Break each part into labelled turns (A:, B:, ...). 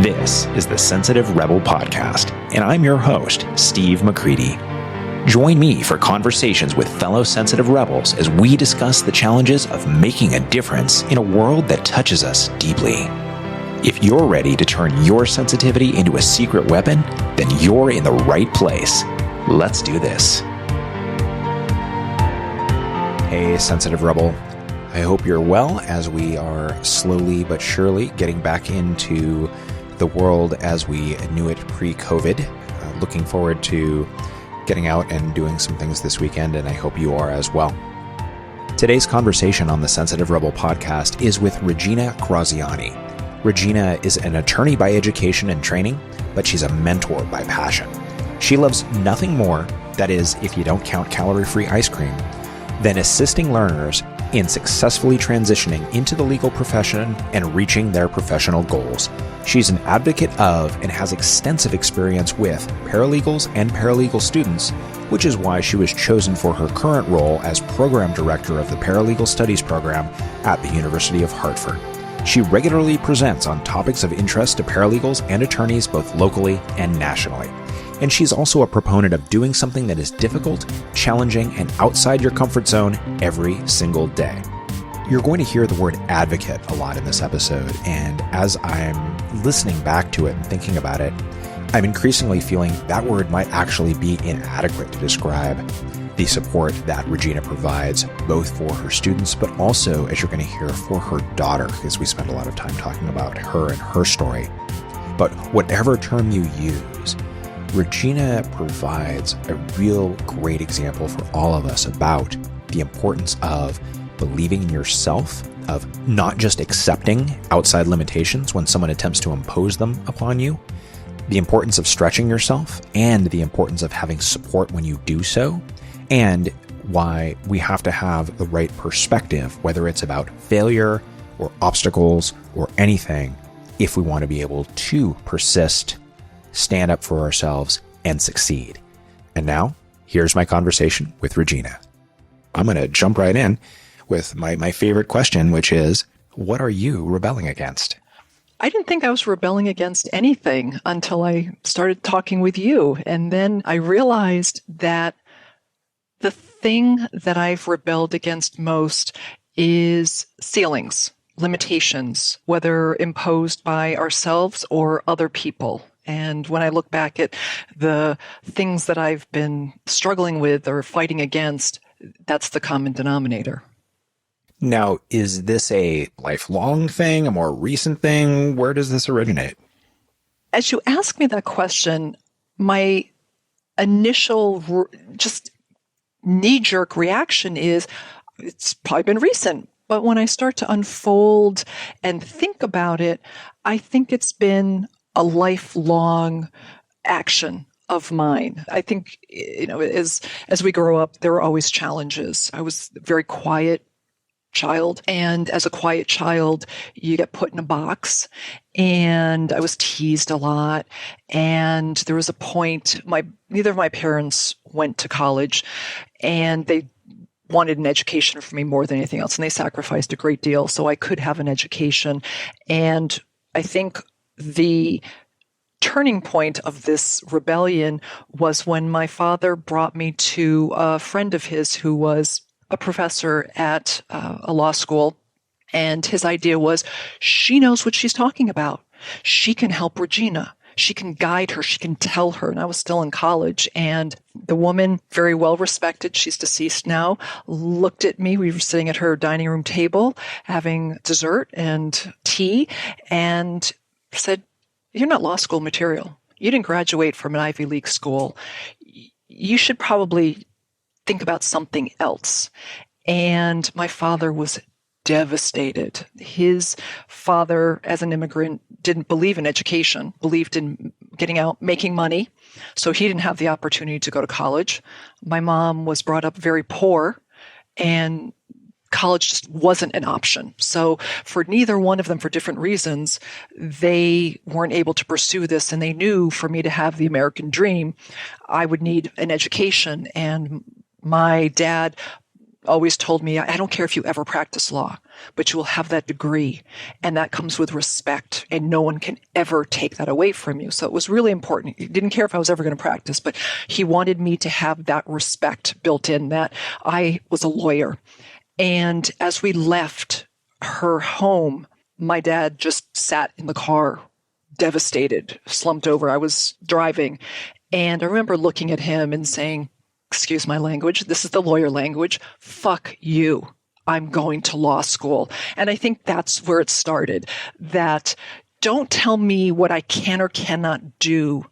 A: This is the Sensitive Rebel Podcast, and I'm your host, Steve McCready. Join me for conversations with fellow sensitive rebels as we discuss the challenges of making a difference in a world that touches us deeply. If you're ready to turn your sensitivity into a secret weapon, then you're in the right place. Let's do this. Hey, Sensitive Rebel. I hope you're well as we are slowly but surely getting back into the world as we knew it pre-COVID. Looking forward to getting out and doing some things this weekend, and I hope you are as well. Today's conversation on the Sensitive Rebel podcast is with Regina Graziani. Regina is an attorney by education and training, but she's a mentor by passion. She loves nothing more, that is, if you don't count calorie-free ice cream, than assisting learners in successfully transitioning into the legal profession and reaching their professional goals. She's an advocate of and has extensive experience with paralegals and paralegal students, which is why she was chosen for her current role as program director of the Paralegal Studies Program at the University of Hartford. She regularly presents on topics of interest to paralegals and attorneys both locally and nationally. And she's also a proponent of doing something that is difficult, challenging, and outside your comfort zone every single day. You're going to hear the word advocate a lot in this episode, and as I'm listening back to it and thinking about it, I'm increasingly feeling that word might actually be inadequate to describe the support that Regina provides, both for her students, but also, as you're going to hear, for her daughter, because we spend a lot of time talking about her and her story. But whatever term you use, Regina provides a real great example for all of us about the importance of believing in yourself, of not just accepting outside limitations when someone attempts to impose them upon you, the importance of stretching yourself, and the importance of having support when you do so, and why we have to have the right perspective, whether it's about failure or obstacles or anything, if we want to be able to persist, stand up for ourselves, and succeed. And now, here's my conversation with Regina. I'm going to jump right in with my favorite question, which is, what are you rebelling against?
B: I didn't think I was rebelling against anything until I started talking with you. And then I realized that the thing that I've rebelled against most is ceilings, limitations, whether imposed by ourselves or other people. And when I look back at the things that I've been struggling with or fighting against, that's the common denominator.
A: Now, is this a lifelong thing, a more recent thing? Where does this originate?
B: As you ask me that question, my initial just knee-jerk reaction is it's probably been recent. But when I start to unfold and think about it, I think it's been a lifelong action of mine. I think, as we grow up, there are always challenges. I was a very quiet child, and as a quiet child, you get put in a box, and I was teased a lot. And there was a point, neither of my parents went to college, and they wanted an education for me more than anything else, and they sacrificed a great deal so I could have an education. And I think the turning point of this rebellion was when my father brought me to a friend of his who was a professor at a law school. And his idea was, she knows what she's talking about. She can help Regina. She can guide her. She can tell her. And I was still in college. And the woman, very well respected, she's deceased now, looked at me. We were sitting at her dining room table having dessert and tea, and said, "You're not law school material. You didn't graduate from an Ivy League school. You should probably think about something else." And my father was devastated. His father, as an immigrant, didn't believe in education, believed in getting out, making money. So he didn't have the opportunity to go to college. My mom was brought up very poor, and college just wasn't an option. So for neither one of them, for different reasons, they weren't able to pursue this. And they knew for me to have the American dream, I would need an education. And my dad always told me, I don't care if you ever practice law, but you will have that degree, and that comes with respect, and no one can ever take that away from you. So it was really important. He didn't care if I was ever going to practice, but he wanted me to have that respect built in, that I was a lawyer. And as we left her home, my dad just sat in the car, devastated, slumped over. I was driving, and I remember looking at him and saying, excuse my language, this is the lawyer language, fuck you. I'm going to law school. And I think that's where it started, that don't tell me what I can or cannot do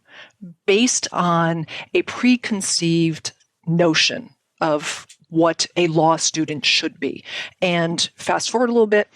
B: based on a preconceived notion of what a law student should be. And fast forward a little bit,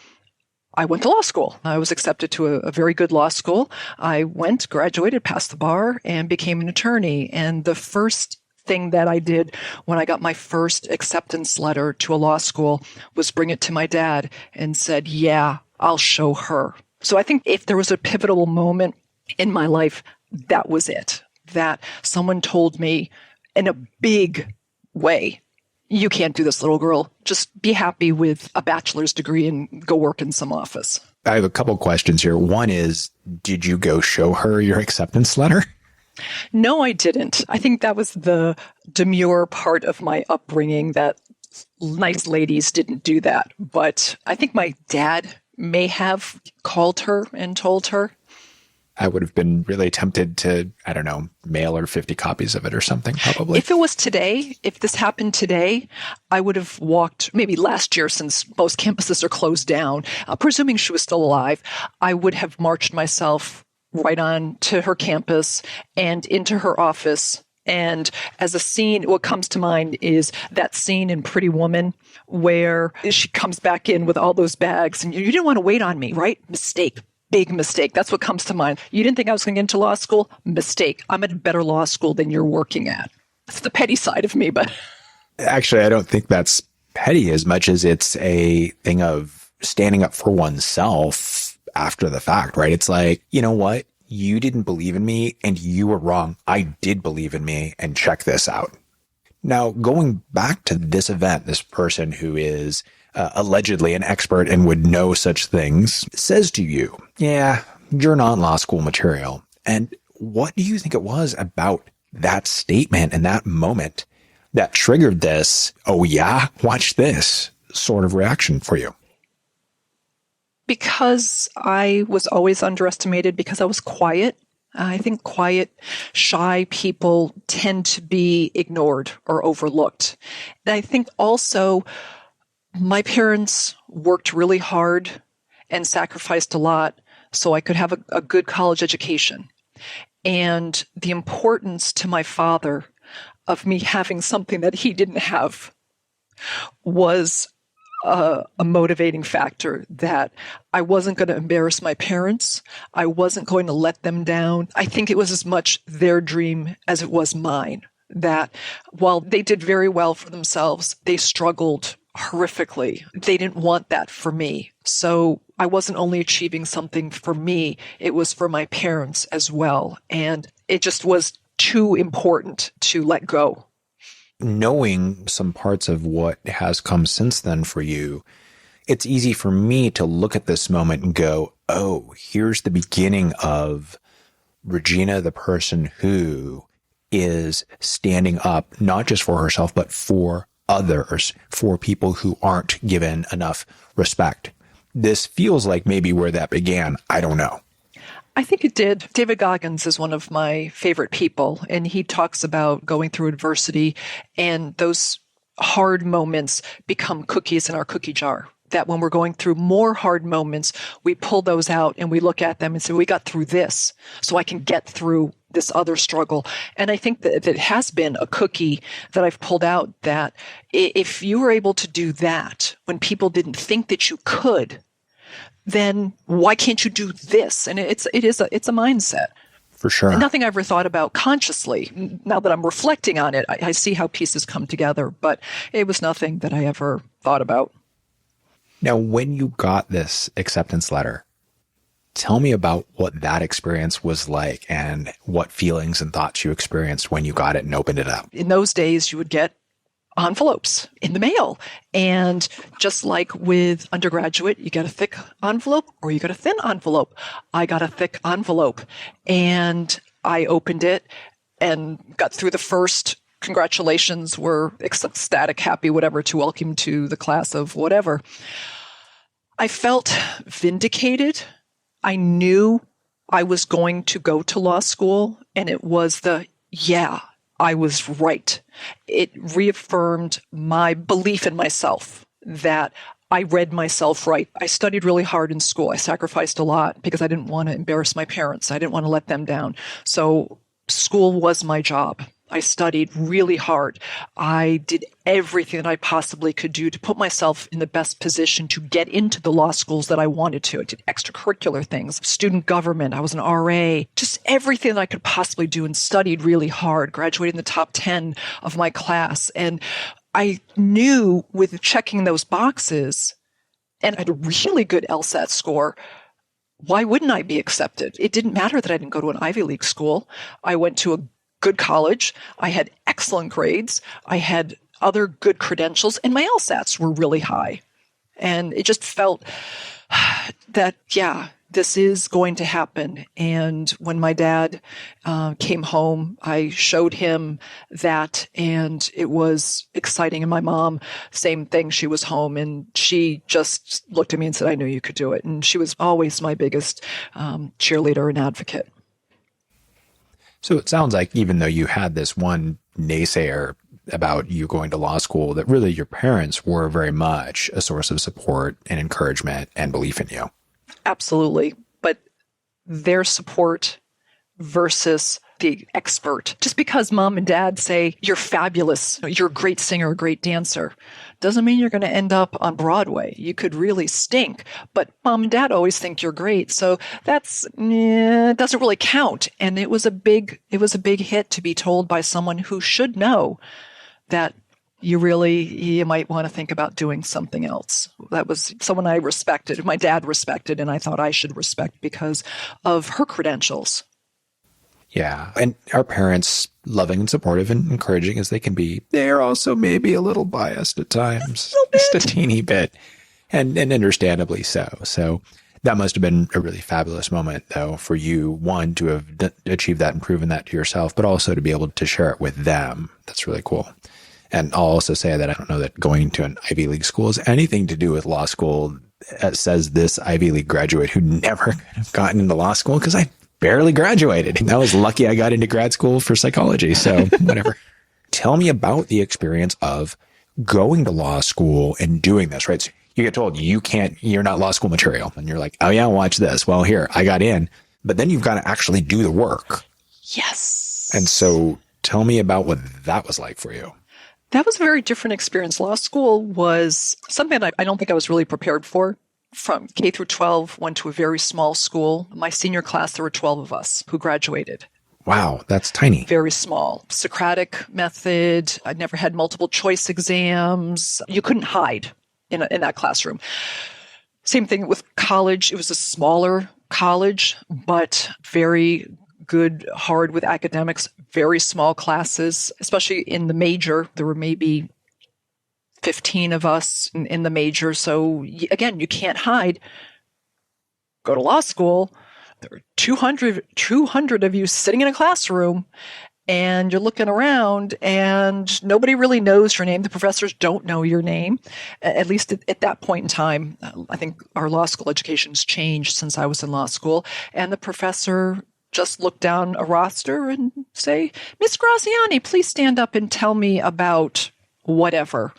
B: I went to law school. I was accepted to a very good law school. I went, graduated, passed the bar, and became an attorney. And the first thing that I did when I got my first acceptance letter to a law school was bring it to my dad and said, yeah, I'll show her. So I think if there was a pivotal moment in my life, that was it. That someone told me in a big way, you can't do this, little girl. Just be happy with a bachelor's degree and go work in some office.
A: I have a couple questions here. One is, did you go show her your acceptance letter?
B: No, I didn't. I think that was the demure part of my upbringing, that nice ladies didn't do that. But I think my dad may have called her and told her.
A: I would have been really tempted to, I don't know, mail her 50 copies of it or something, probably.
B: If it was today, if this happened today, I would have walked, maybe last year, since most campuses are closed down, presuming she was still alive, I would have marched myself right on to her campus and into her office. And as a scene, what comes to mind is that scene in Pretty Woman where she comes back in with all those bags and you didn't want to wait on me, right? Mistake. Big mistake. That's what comes to mind. You didn't think I was going to get into law school? Mistake. I'm at a better law school than you're working at. That's the petty side of me, but
A: actually, I don't think that's petty as much as it's a thing of standing up for oneself after the fact, right? It's like, you know what? You didn't believe in me and you were wrong. I did believe in me, and check this out. Now, going back to this event, this person who is allegedly an expert and would know such things says to you, yeah, you're not law school material. And what do you think it was about that statement and that moment that triggered this, oh yeah, watch this sort of reaction for you?
B: Because I was always underestimated, because I was quiet. I think quiet, shy people tend to be ignored or overlooked. And I think also my parents worked really hard and sacrificed a lot so I could have a good college education. And the importance to my father of me having something that he didn't have was a motivating factor, that I wasn't going to embarrass my parents. I wasn't going to let them down. I think it was as much their dream as it was mine, that while they did very well for themselves, they struggled horrifically. They didn't want that for me. So I wasn't only achieving something for me, it was for my parents as well. And it just was too important to let go.
A: Knowing some parts of what has come since then for you, it's easy for me to look at this moment and go, oh, here's the beginning of Regina, the person who is standing up, not just for herself, but for others, for people who aren't given enough respect. This feels like maybe where that began. I don't know.
B: I think it did. David Goggins is one of my favorite people, and he talks about going through adversity, and those hard moments become cookies in our cookie jar. That when we're going through more hard moments, we pull those out and we look at them and say, we got through this, so I can get through this other struggle. And I think that it has been a cookie that I've pulled out, that if you were able to do that when people didn't think that you could, then why can't you do this? And it's a mindset.
A: For sure.
B: And nothing I ever thought about consciously. Now that I'm reflecting on it, I see how pieces come together, but it was nothing that I ever thought about.
A: Now, when you got this acceptance letter, tell me about what that experience was like and what feelings and thoughts you experienced when you got it and opened it up.
B: In those days, you would get envelopes in the mail. And just like with undergraduate, you get a thick envelope or you get a thin envelope. I got a thick envelope and I opened it and got through the first congratulations, were ecstatic, happy, whatever, to welcome to the class of whatever. I felt vindicated. I knew I was going to go to law school, and it was I was right. It reaffirmed my belief in myself that I read myself right. I studied really hard in school. I sacrificed a lot because I didn't want to embarrass my parents. I didn't want to let them down. So school was my job. I studied really hard. I did everything that I possibly could do to put myself in the best position to get into the law schools that I wanted to. I did extracurricular things, student government. I was an RA, just everything that I could possibly do, and studied really hard, graduated in the top 10 of my class. And I knew with checking those boxes, and I had a really good LSAT score, why wouldn't I be accepted? It didn't matter that I didn't go to an Ivy League school. I went to a good college. I had excellent grades. I had other good credentials, and my LSATs were really high. And it just felt that, this is going to happen. And when my dad came home, I showed him that, and it was exciting. And my mom, same thing. She was home, and she just looked at me and said, I knew you could do it. And she was always my biggest cheerleader and advocate.
A: So it sounds like even though you had this one naysayer about you going to law school, that really your parents were very much a source of support and encouragement and belief in you.
B: Absolutely. But their support versus the expert. Just because mom and dad say you're fabulous, you're a great singer, a great dancer, doesn't mean you're going to end up on Broadway. You could really stink, but mom and dad always think you're great. So that's doesn't really count. And it was a big hit to be told by someone who should know that you might want to think about doing something else. That was someone I respected, my dad respected, and I thought I should respect because of her credentials.
A: Yeah. And our parents, loving and supportive and encouraging as they can be, they're also maybe a little biased at times. Just a teeny bit. And understandably so. So that must have been a really fabulous moment, though, for you, one, to have achieved that and proven that to yourself, but also to be able to share it with them. That's really cool. And I'll also say that I don't know that going to an Ivy League school has anything to do with law school, says this Ivy League graduate who never could have gotten into law school because I barely graduated. I was lucky I got into grad school for psychology. So whatever. Tell me about the experience of going to law school and doing this, right? So you get told you're not law school material. And you're like, oh yeah, watch this. Well, here, I got in, but then you've got to actually do the work.
B: Yes.
A: And so tell me about what that was like for you.
B: That was a very different experience. Law school was something that I don't think I was really prepared for. From K through 12, went to a very small school. My senior class, there were 12 of us who graduated.
A: Wow, that's tiny.
B: Very small. Socratic method. I never had multiple choice exams. You couldn't hide in that classroom. Same thing with college. It was a smaller college, but very good, hard with academics, very small classes, especially in the major. There were maybe 15 of us in the major. So again, you can't hide. Go to law school. There are 200 of you sitting in a classroom, and you're looking around and nobody really knows your name. The professors don't know your name, at least at that point in time. I think our law school education's changed since I was in law school. And the professor just look down a roster and say, Miss Graziani, please stand up and tell me about whatever.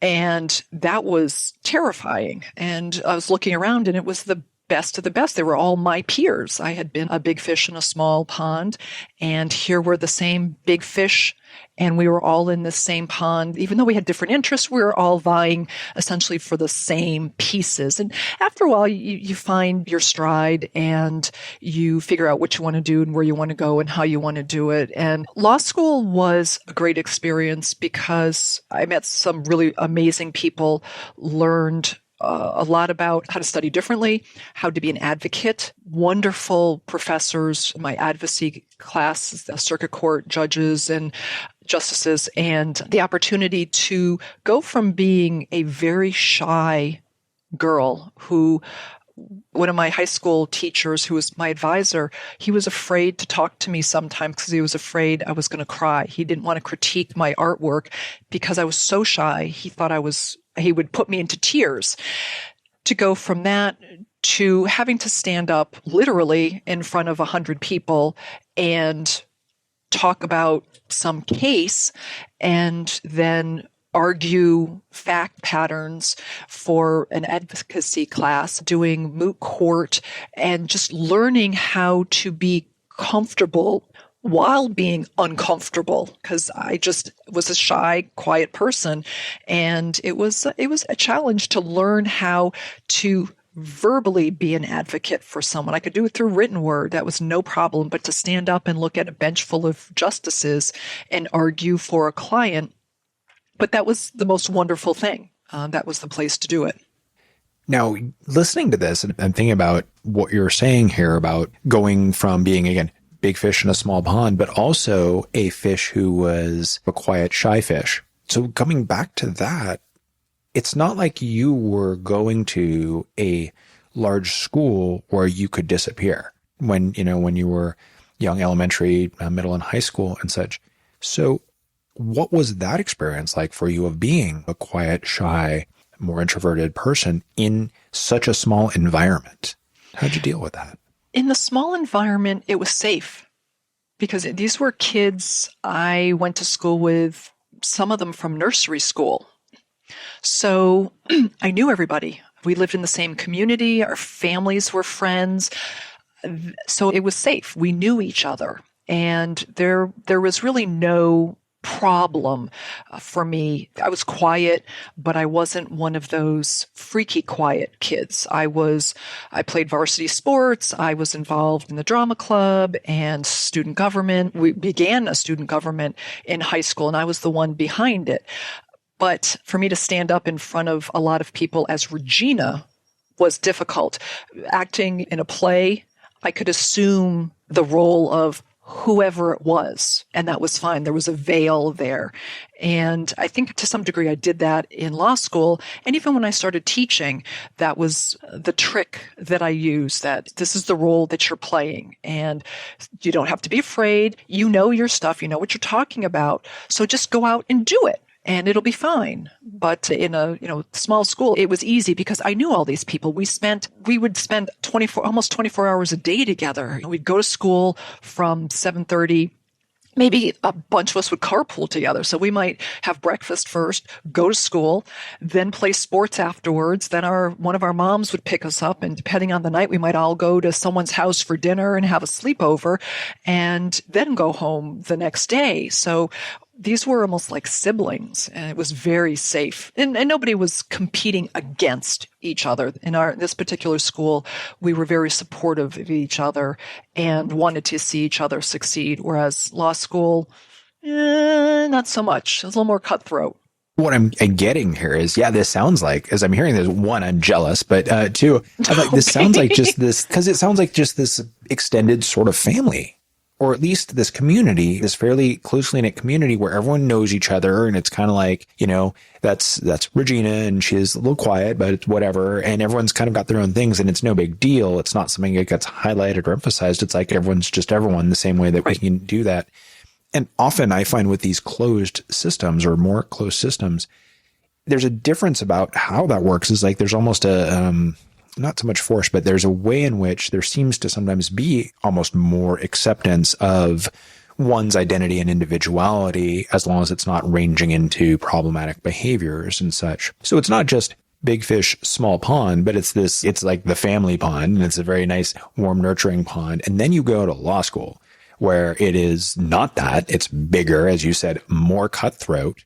B: And that was terrifying. And I was looking around, and it was the best of the best. They were all my peers. I had been a big fish in a small pond, and here were the same big fish, and we were all in the same pond. Even though we had different interests, we were all vying essentially for the same pieces. And after a while, you find your stride, and you figure out what you want to do and where you want to go and how you want to do it. And law school was a great experience because I met some really amazing people, learned a lot about how to study differently, how to be an advocate, wonderful professors, my advocacy class, the circuit court judges, and justices and the opportunity to go from being a very shy girl who one of my high school teachers who was my advisor, he was afraid to talk to me sometimes because he was afraid I was going to cry. He didn't want to critique my artwork because I was so shy. He thought he would put me into tears. To go from that to having to stand up literally in front of 100 people and talk about some case and then argue fact patterns for an advocacy class, doing moot court, and just learning how to be comfortable while being uncomfortable, because I just was a shy, quiet person. And it was a challenge to learn how to verbally be an advocate for someone. I could do it through written word. That was no problem. But to stand up and look at a bench full of justices and argue for a client, but that was the most wonderful thing. That was the place to do it.
A: Now, listening to this, and I'm thinking about what you're saying here about going from being, again, big fish in a small pond, but also a fish who was a quiet, shy fish. So coming back to that, it's not like you were going to a large school where you could disappear when you were young, elementary, middle, and high school and such. So what was that experience like for you of being a quiet, shy, more introverted person in such a small environment? How'd you deal with that?
B: In the small environment, it was safe because these were kids I went to school with, some of them from nursery school. So I knew everybody. We lived in the same community. Our families were friends. So it was safe. We knew each other. And there was really no problem for me. I was quiet, but I wasn't one of those freaky quiet kids. I played varsity sports. I was involved in the drama club and student government. We began a student government in high school, and I was the one behind it. But for me to stand up in front of a lot of people as Regina was difficult. Acting in a play, I could assume the role of whoever it was, and that was fine. There was a veil there. And I think to some degree I did that in law school. And even when I started teaching, that was the trick that I used, that this is the role that you're playing. And you don't have to be afraid. You know your stuff. You know what you're talking about. So just go out and do it. And it'll be fine. But in a small school, it was easy because I knew all these people. We would spend almost 24 hours a day together. We'd go to school from 7:30. Maybe a bunch of us would carpool together. So we might have breakfast first, go to school, then play sports afterwards. Then one of our moms would pick us up, and depending on the night, we might all go to someone's house for dinner and have a sleepover, and then go home the next day. So these were almost like siblings, and it was very safe. And nobody was competing against each other. In this particular school, we were very supportive of each other and wanted to see each other succeed, whereas law school, not so much. It was a little more cutthroat.
A: What I'm getting here is, this sounds like, as I'm hearing this, one, I'm jealous, but two, I'm like, this sounds like just this, because it sounds like just this extended sort of family. Or at least this community, this fairly closely knit community where everyone knows each other. And it's kind of like, that's Regina, and she's a little quiet, but it's whatever. And everyone's kind of got their own things, and it's no big deal. It's not something that gets highlighted or emphasized. It's like everyone's just everyone, the same way that we can do that. And often I find with these closed systems or more closed systems, there's a difference about how that works. Is like there's almost not so much force, but there's a way in which there seems to sometimes be almost more acceptance of one's identity and individuality, as long as it's not ranging into problematic behaviors and such. So it's not just big fish, small pond, but it's like the family pond, and it's a very nice, warm, nurturing pond. And then you go to law school where it is not that. It's bigger, as you said, more cutthroat.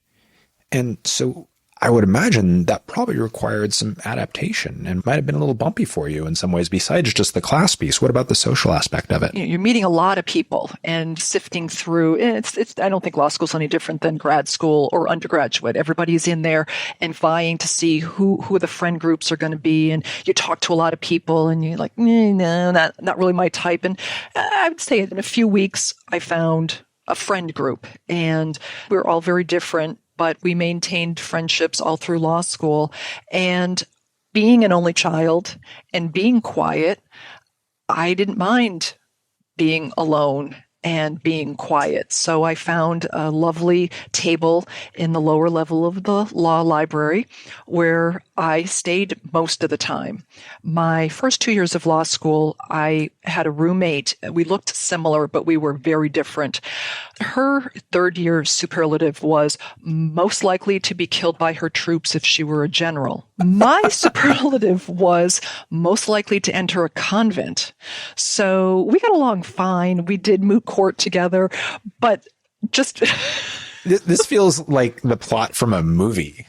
A: And so I would imagine that probably required some adaptation and might have been a little bumpy for you in some ways, besides just the class piece. What about the social aspect of it?
B: You're meeting a lot of people and sifting through. I don't think law school's any different than grad school or undergraduate. Everybody's in there and vying to see who the friend groups are going to be. And you talk to a lot of people and you're like, no, not really my type. And I would say in a few weeks, I found a friend group, and we were all very different, but we maintained friendships all through law school. And being an only child and being quiet, I didn't mind being alone and being quiet. So I found a lovely table in the lower level of the law library where I stayed most of the time. My first 2 years of law school, I had a roommate. We looked similar, but we were very different. Her third year superlative was most likely to be killed by her troops if she were a general. My superlative was most likely to enter a convent. So we got along fine. We did moot court together, but just...
A: This feels like the plot from a movie.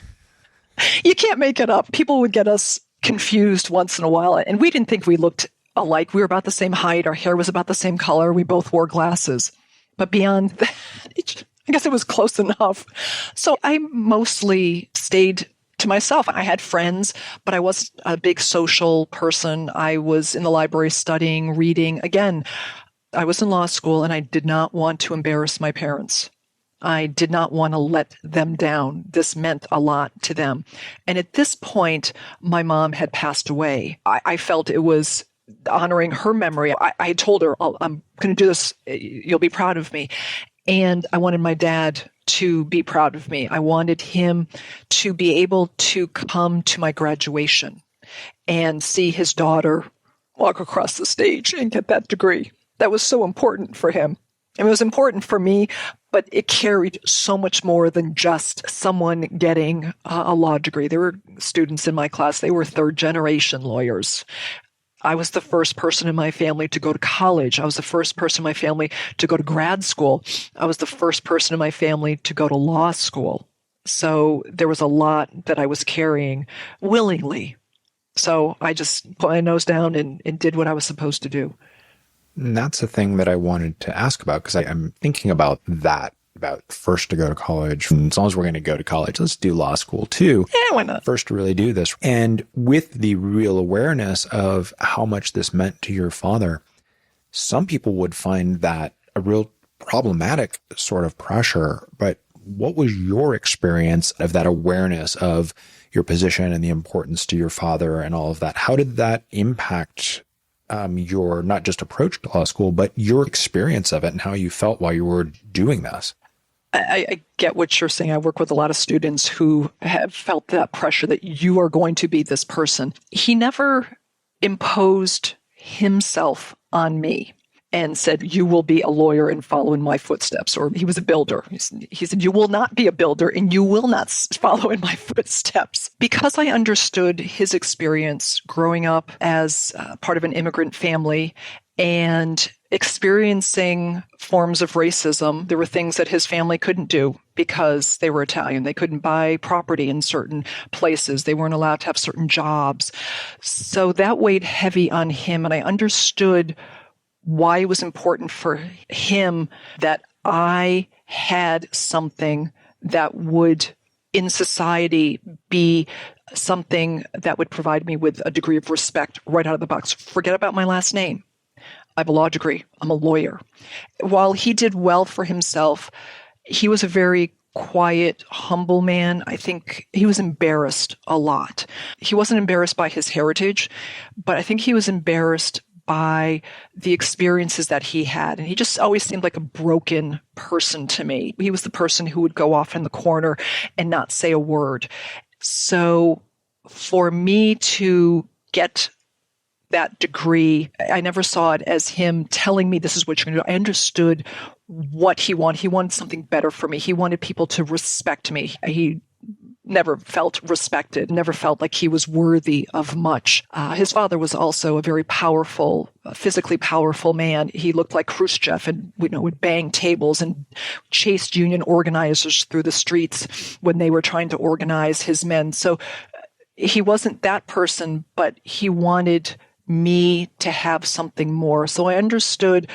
B: You can't make it up. People would get us confused once in a while, and we didn't think we looked alike. We were about the same height. Our hair was about the same color. We both wore glasses. But beyond that, I guess it was close enough. So I mostly stayed to myself. I had friends, but I wasn't a big social person. I was in the library studying, reading. Again, I was in law school, and I did not want to embarrass my parents. I did not want to let them down. This meant a lot to them. And at this point, my mom had passed away. I felt it was honoring her memory. I told her, I'm going to do this. You'll be proud of me. And I wanted my dad to be proud of me. I wanted him to be able to come to my graduation and see his daughter walk across the stage and get that degree. That was so important for him. And it was important for me, but it carried so much more than just someone getting a law degree. There were students in my class, they were third-generation lawyers. I was the first person in my family to go to college. I was the first person in my family to go to grad school. I was the first person in my family to go to law school. So there was a lot that I was carrying willingly. So I just put my nose down and did what I was supposed to do.
A: And that's the thing that I wanted to ask about, because I'm thinking about that, about first to go to college. And as long as we're going to go to college, let's do law school too.
B: Yeah, why not?
A: First to really do this. And with the real awareness of how much this meant to your father, some people would find that a real problematic sort of pressure. But what was your experience of that awareness of your position and the importance to your father and all of that? How did that impact your not just approach to law school, but your experience of it and how you felt while you were doing this?
B: I get what you're saying. I work with a lot of students who have felt that pressure that you are going to be this person. He never imposed himself on me and said, you will be a lawyer and follow in my footsteps. Or he was a builder. He said, you will not be a builder and you will not follow in my footsteps. Because I understood his experience growing up as part of an immigrant family and experiencing forms of racism, there were things that his family couldn't do because they were Italian. They couldn't buy property in certain places. They weren't allowed to have certain jobs. So that weighed heavy on him. And I understood why it was important for him that I had something that would, in society, be something that would provide me with a degree of respect right out of the box. Forget about my last name. I have a law degree. I'm a lawyer. While he did well for himself, he was a very quiet, humble man. I think he was embarrassed a lot. He wasn't embarrassed by his heritage, but I think he was embarrassed by the experiences that he had. And he just always seemed like a broken person to me. He was the person who would go off in the corner and not say a word. So for me to get that degree, I never saw it as him telling me this is what you're going to do. I understood what he wanted. He wanted something better for me. He wanted people to respect me. He never felt respected, never felt like he was worthy of much. His father was also a very powerful, physically powerful man. He looked like Khrushchev and would bang tables and chased union organizers through the streets when they were trying to organize his men. So he wasn't that person, but he wanted me to have something more. So I understood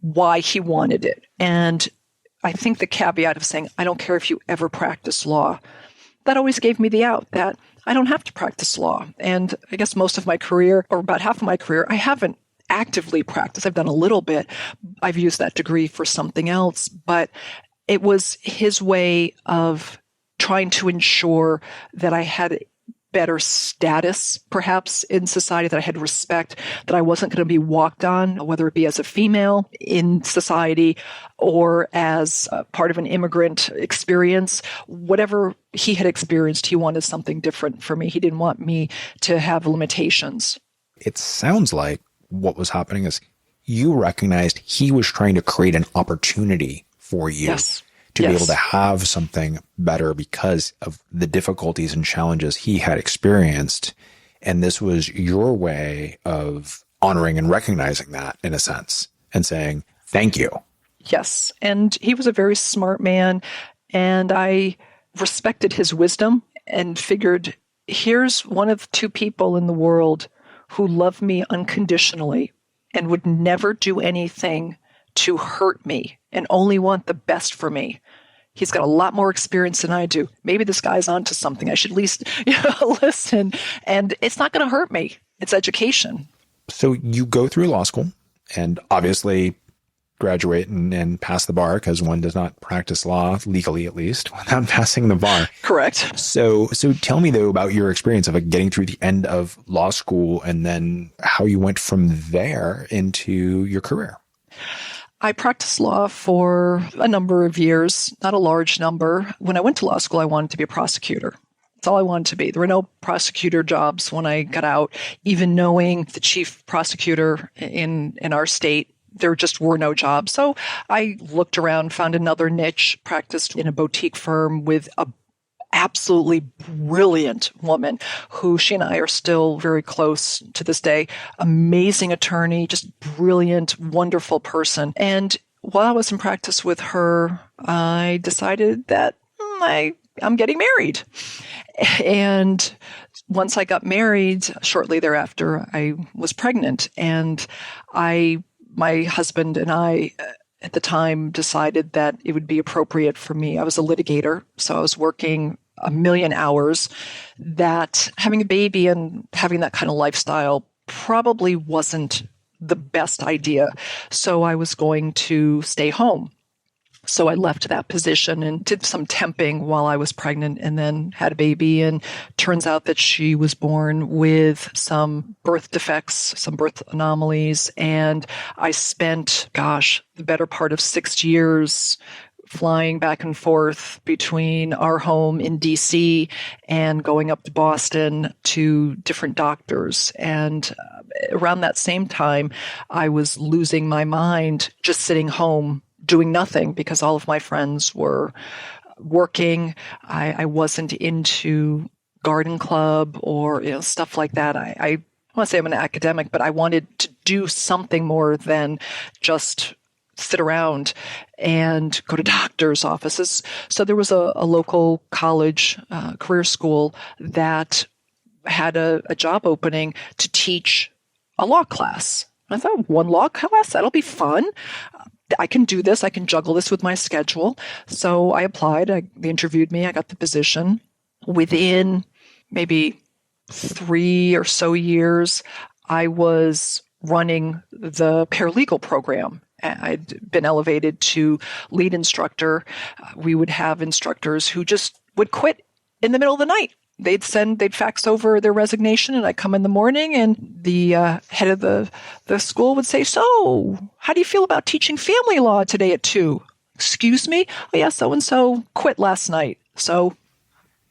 B: why he wanted it. And I think the caveat of saying, I don't care if you ever practice law, that always gave me the out that I don't have to practice law. And I guess most of my career, or about half of my career, I haven't actively practice. I've done a little bit. I've used that degree for something else, but it was his way of trying to ensure that I had better status, perhaps, in society, that I had respect, that I wasn't going to be walked on, whether it be as a female in society or as part of an immigrant experience. Whatever he had experienced, he wanted something different for me. He didn't want me to have limitations.
A: It sounds like what was happening is you recognized he was trying to create an opportunity for you.
B: Yes.
A: To be able to have something better because of the difficulties and challenges he had experienced. And this was your way of honoring and recognizing that, in a sense, and saying, thank you.
B: Yes. And he was a very smart man. And I respected his wisdom and figured, here's one of two people in the world who love me unconditionally and would never do anything to hurt me and only want the best for me. He's got a lot more experience than I do. Maybe this guy's onto something. I should at least listen. And it's not going to hurt me. It's education.
A: So you go through law school and obviously graduate and pass the bar, because one does not practice law legally, at least, without passing the bar.
B: Correct.
A: So tell me, though, about your experience of getting through the end of law school and then how you went from there into your career.
B: I practiced law for a number of years, not a large number. When I went to law school, I wanted to be a prosecutor. That's all I wanted to be. There were no prosecutor jobs when I got out. Even knowing the chief prosecutor in our state, there just were no jobs. So I looked around, found another niche, practiced in a boutique firm with a absolutely brilliant woman who she and I are still very close to this day. Amazing attorney, just brilliant, wonderful person. And while I was in practice with her, I decided that I'm getting married. And once I got married, shortly thereafter, I was pregnant. And my husband and I at the time decided that it would be appropriate for me. I was a litigator, so I was working a million hours, that having a baby and having that kind of lifestyle probably wasn't the best idea. So I was going to stay home. So I left that position and did some temping while I was pregnant, and then had a baby. And turns out that she was born with some birth defects, some birth anomalies. And I spent, the better part of 6 years flying back and forth between our home in DC and going up to Boston to different doctors. And around that same time, I was losing my mind, just sitting home doing nothing, because all of my friends were working. I wasn't into garden club or stuff like that. I want to say I'm an academic, but I wanted to do something more than just sit around and go to doctor's offices. So there was a local college, career school that had a job opening to teach a law class. I thought, one law class, that'll be fun. I can do this. I can juggle this with my schedule. So I applied. They interviewed me. I got the position. Within maybe 3 or so years, I was running the paralegal program. I'd been elevated to lead instructor. We would have instructors who just would quit in the middle of the night. They'd fax over their resignation, and I'd come in the morning, and the head of the school would say, "So, how do you feel about teaching family law today at 2? Excuse me? Oh, yeah, so-and-so quit last night. So,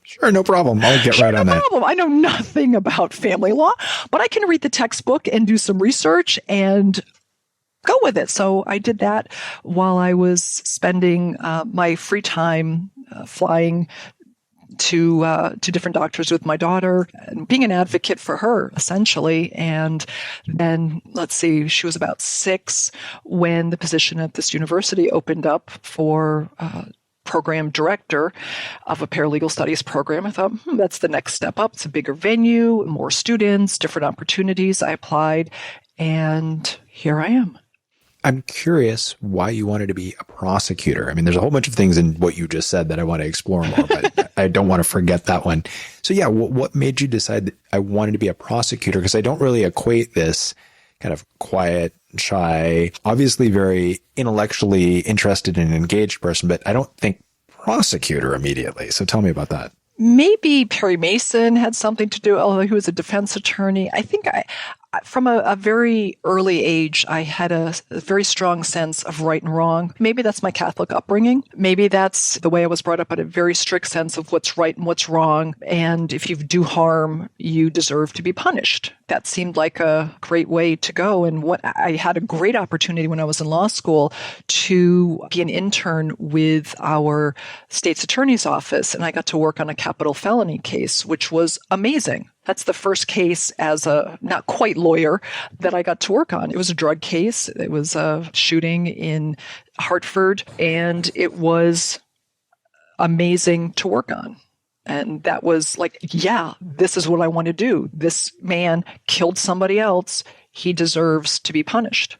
A: sure, no problem. I'll get right on that. No problem.
B: I know nothing about family law, but I can read the textbook and do some research and go with it. So I did that while I was spending my free time flying to different doctors with my daughter, and being an advocate for her, essentially. And then, she was about 6 when the position at this university opened up for program director of a paralegal studies program. I thought, that's the next step up. It's a bigger venue, more students, different opportunities. I applied, and here I am.
A: I'm curious why you wanted to be a prosecutor. I mean, there's a whole bunch of things in what you just said that I want to explore more, but I don't want to forget that one. So yeah, what made you decide that I wanted to be a prosecutor? Because I don't really equate this kind of quiet, shy, obviously very intellectually interested and engaged person, but I don't think prosecutor immediately. So tell me about that.
B: Maybe Perry Mason had something to do, although he was a defense attorney. I think from a very early age, I had a very strong sense of right and wrong. Maybe that's my Catholic upbringing. Maybe that's the way I was brought up, at a very strict sense of what's right and what's wrong. And if you do harm, you deserve to be punished. That seemed like a great way to go. And I had a great opportunity when I was in law school to be an intern with our state's attorney's office. And I got to work on a capital felony case, which was amazing. That's the first case as a not quite lawyer that I got to work on. It was a drug case. It was a shooting in Hartford, and it was amazing to work on. And that was like, yeah, this is what I want to do. This man killed somebody else. He deserves to be punished.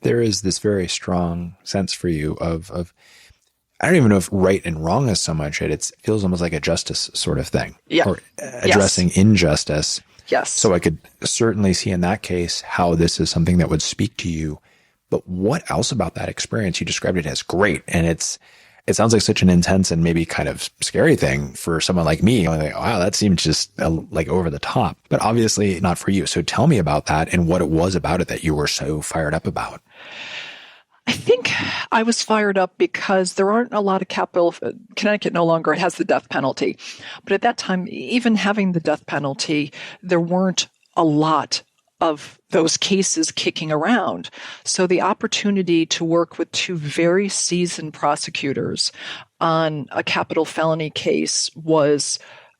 A: There is this very strong sense for you of I don't even know if right and wrong is so much it feels almost like a justice sort of thing.
B: Yeah.
A: Or addressing injustice.
B: Yes.
A: So I could certainly see in that case how this is something that would speak to you. But what else about that experience? You described it as great. And it sounds like such an intense and maybe kind of scary thing for someone like me. I'm like, wow, that seems just like over the top, but obviously not for you. So tell me about that and what it was about it that you were so fired up about.
B: I think I was fired up because there aren't a lot of Connecticut no longer has the death penalty. But at that time, even having the death penalty, there weren't a lot of those cases kicking around. So the opportunity to work with two very seasoned prosecutors on a capital felony case was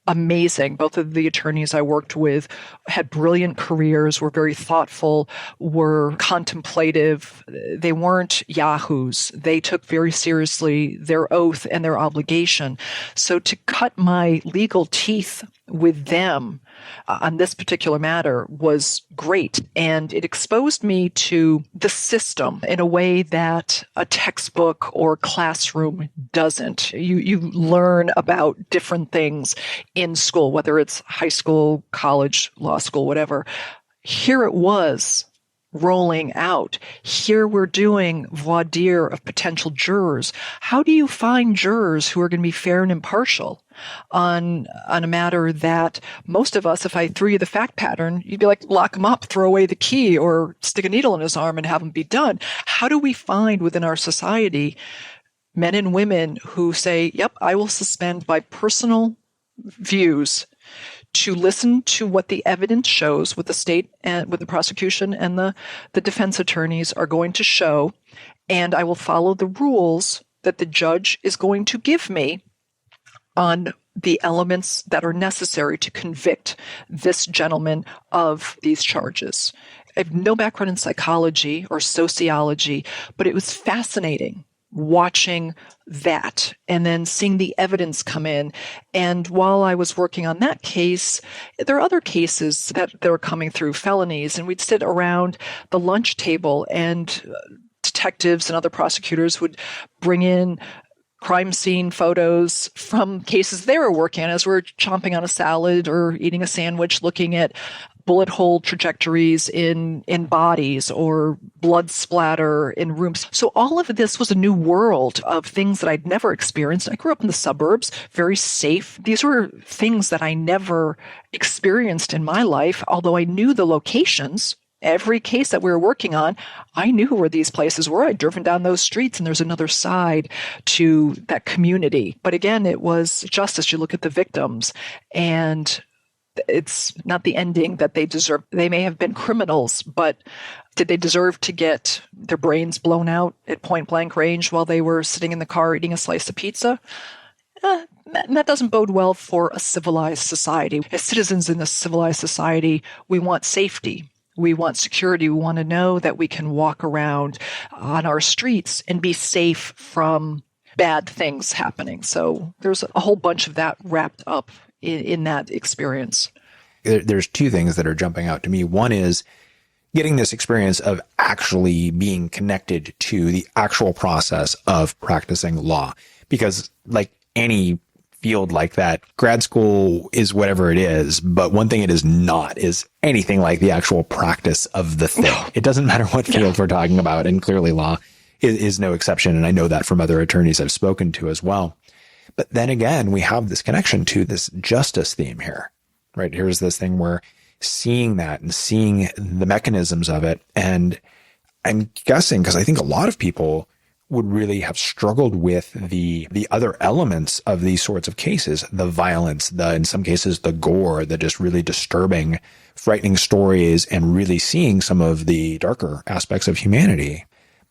B: amazing. Both of the attorneys I worked with had brilliant careers, were very thoughtful, were contemplative. They weren't yahoos. They took very seriously their oath and their obligation. So to cut my legal teeth with them on this particular matter was great. And it exposed me to the system in a way that a textbook or classroom doesn't. You learn about different things in school, whether it's high school, college, law school, whatever. Here it was rolling out. Here we're doing voir dire of potential jurors. How do you find jurors who are going to be fair and impartial on a matter that most of us, if I threw you the fact pattern, you'd be like, lock him up, throw away the key, or stick a needle in his arm and have him be done. How do we find within our society men and women who say, yep, I will suspend my personal views to listen to what the evidence shows, what the state and with the prosecution and the defense attorneys are going to show, and I will follow the rules that the judge is going to give me on the elements that are necessary to convict this gentleman of these charges. I have no background in psychology or sociology, but it was fascinating watching that and then seeing the evidence come in. And while I was working on that case, there are other cases that are coming through, felonies, and we'd sit around the lunch table and detectives and other prosecutors would bring in crime scene photos from cases they were working on as we're chomping on a salad or eating a sandwich, looking at bullet hole trajectories in bodies or blood splatter in rooms. So all of this was a new world of things that I'd never experienced. I grew up in the suburbs, very safe. These were things that I never experienced in my life, although I knew the locations. Every case that we were working on, I knew where these places were. I'd driven down those streets, and there's another side to that community. But again, it was justice. You look at the victims, and it's not the ending that they deserve. They may have been criminals, but did they deserve to get their brains blown out at point blank range while they were sitting in the car eating a slice of pizza? That doesn't bode well for a civilized society. As citizens in a civilized society, we want safety. We want security. We want to know that we can walk around on our streets and be safe from bad things happening. So there's a whole bunch of that wrapped up in that experience.
A: There's two things that are jumping out to me. One is getting this experience of actually being connected to the actual process of practicing law. Because like any field like that. Grad school is whatever it is, but one thing it is not is anything like the actual practice of the thing. It doesn't matter what field we're talking about, and clearly law is no exception. And I know that from other attorneys I've spoken to as well. But then again, we have this connection to this justice theme here, right? Here's this thing where seeing that and seeing the mechanisms of it. And I'm guessing, because I think a lot of people would really have struggled with the other elements of these sorts of cases, the violence, in some cases, the gore, the just really disturbing, frightening stories, and really seeing some of the darker aspects of humanity.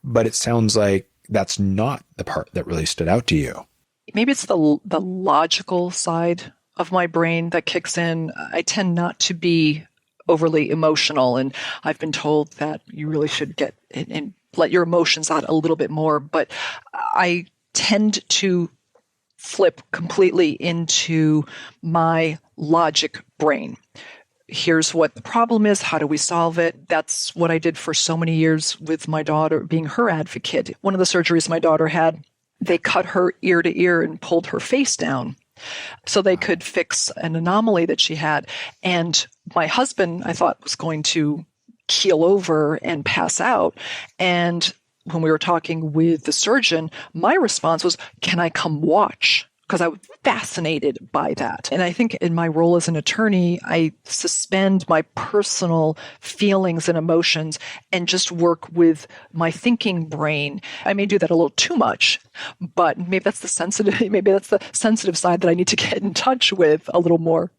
A: But it sounds like that's not the part that really stood out to you.
B: Maybe it's the logical side of my brain that kicks in. I tend not to be overly emotional, and I've been told that you really should get and let your emotions out a little bit more. But I tend to flip completely into my logic brain. Here's what the problem is. How do we solve it? That's what I did for so many years with my daughter, being her advocate. One of the surgeries my daughter had, they cut her ear to ear and pulled her face down so they could fix an anomaly that she had. And my husband, I thought, was going to keel over and pass out. And when we were talking with the surgeon, my response was, can I come watch? Because I was fascinated by that. And I think in my role as an attorney, I suspend my personal feelings and emotions and just work with my thinking brain. I may do that a little too much, but maybe that's the sensitive side that I need to get in touch with a little more.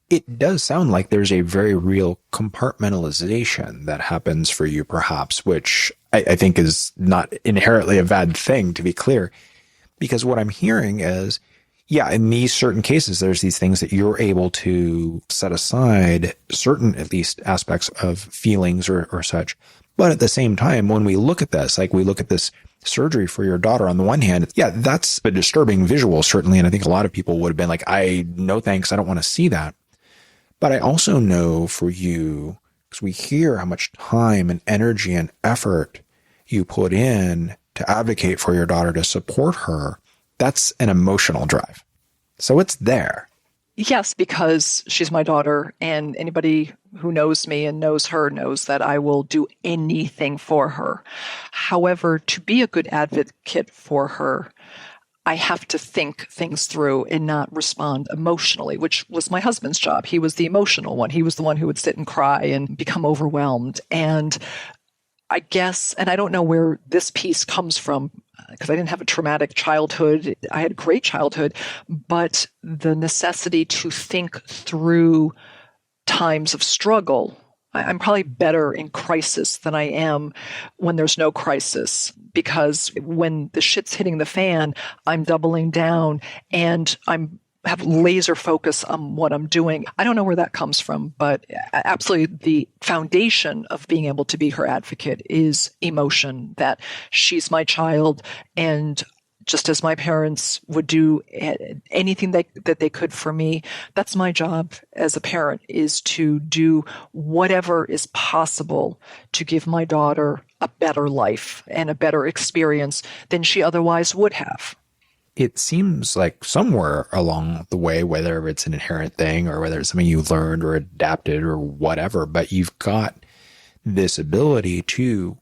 A: It does sound like there's a very real compartmentalization that happens for you, perhaps, which I think is not inherently a bad thing, to be clear. Because what I'm hearing is, yeah, in these certain cases, there's these things that you're able to set aside certain, at least, aspects of feelings or such. But at the same time, when we look at this, like we look at this surgery for your daughter, on the one hand, yeah, that's a disturbing visual, certainly. And I think a lot of people would have been like, no thanks, I don't want to see that. But I also know for you, because we hear how much time and energy and effort you put in to advocate for your daughter, to support her, that's an emotional drive. So it's there.
B: Yes, because she's my daughter, and anybody who knows me and knows her knows that I will do anything for her. However, to be a good advocate for her, I have to think things through and not respond emotionally, which was my husband's job. He was the emotional one. He was the one who would sit and cry and become overwhelmed. And I guess, and I don't know where this piece comes from, because I didn't have a traumatic childhood. I had a great childhood, but the necessity to think through times of struggle. I'm probably better in crisis than I am when there's no crisis, because when the shit's hitting the fan, I'm doubling down and have laser focus on what I'm doing. I don't know where that comes from, but absolutely the foundation of being able to be her advocate is emotion, that she's my child, and just as my parents would do anything that they could for me, that's my job as a parent, is to do whatever is possible to give my daughter a better life and a better experience than she otherwise would have.
A: It seems like somewhere along the way, whether it's an inherent thing or whether it's something you learned or adapted or whatever, but you've got this ability to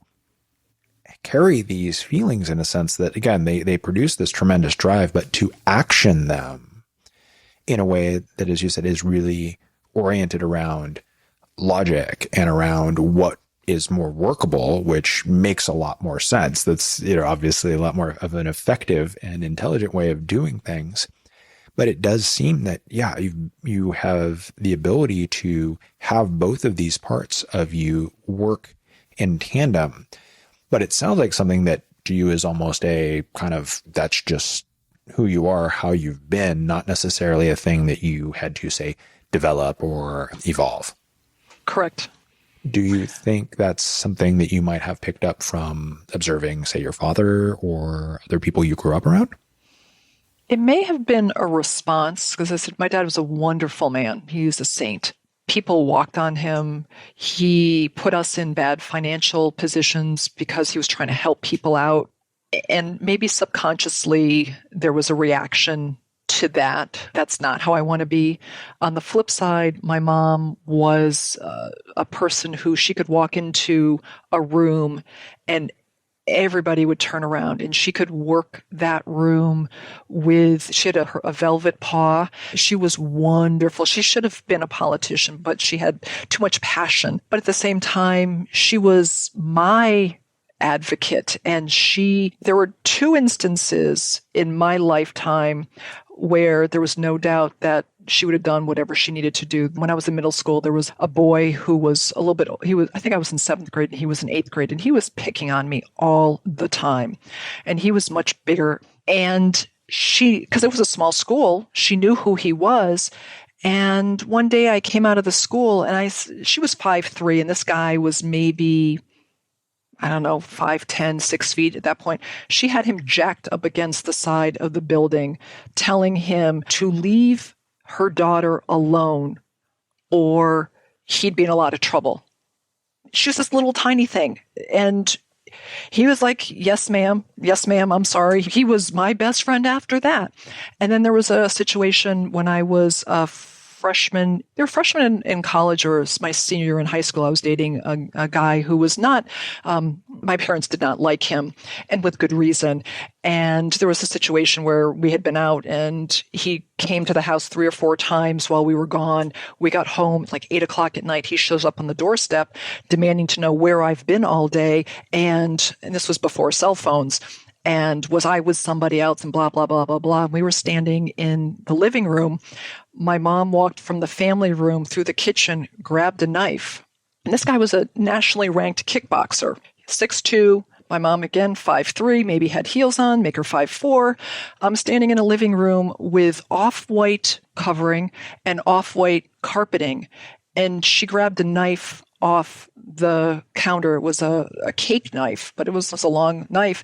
A: carry these feelings in a sense that, again, they produce this tremendous drive, but to action them in a way that, as you said, is really oriented around logic and around what is more workable, which makes a lot more sense. That's, obviously a lot more of an effective and intelligent way of doing things. But it does seem that, yeah, you have the ability to have both of these parts of you work in tandem. But it sounds like something that to you is almost a kind of, that's just who you are, how you've been, not necessarily a thing that you had to, say, develop or evolve.
B: Correct.
A: Do you think that's something that you might have picked up from observing, say, your father or other people you grew up around?
B: It may have been a response, because I said my dad was a wonderful man. He was a saint. People walked on him. He put us in bad financial positions because he was trying to help people out. And maybe subconsciously there was a reaction into that. That's not how I want to be. On the flip side, my mom was a person who she could walk into a room and everybody would turn around, and she could work that room she had a velvet paw. She was wonderful. She should have been a politician, but she had too much passion. But at the same time, she was my advocate. And there were two instances in my lifetime where there was no doubt that she would have done whatever she needed to do. When I was in middle school, there was a boy who was I think I was in 7th grade and he was in 8th grade, and he was picking on me all the time. And he was much bigger. And because it was a small school, she knew who he was. And one day I came out of the school and she was 5'3", and this guy was maybe, I don't know, 5'10", 6 feet at that point. She had him jacked up against the side of the building, telling him to leave her daughter alone or he'd be in a lot of trouble. She was this little tiny thing. And he was like, yes, ma'am. Yes, ma'am. I'm sorry. He was my best friend after that. And then there was a situation when I was a freshman. They were freshmen in college, or my senior year in high school. I was dating a guy who was not, my parents did not like him, and with good reason. And there was a situation where we had been out and he came to the house 3 or 4 times while we were gone. We got home like 8 o'clock at night. He shows up on the doorstep demanding to know where I've been all day. And this was before cell phones. And was I with somebody else, and blah, blah, blah, blah, blah. We were standing in the living room. My mom walked from the family room through the kitchen, grabbed a knife. And this guy was a nationally ranked kickboxer, 6'2". My mom, again, 5'3", maybe had heels on, make her 5'4". I'm standing in a living room with off-white covering and off-white carpeting. And she grabbed a knife off the counter. It was a cake knife, but it was a long knife.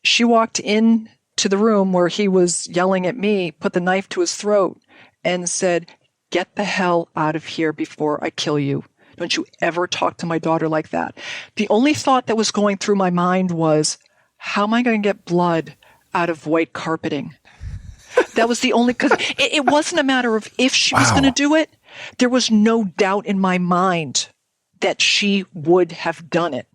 B: She walked in to the room where he was yelling at me, put the knife to his throat, and said, "Get the hell out of here before I kill you. Don't you ever talk to my daughter like that." The only thought that was going through my mind was, how am I going to get blood out of white carpeting? That was the only, because it wasn't a matter of if she was going to do it. There was no doubt in my mind that she would have done it.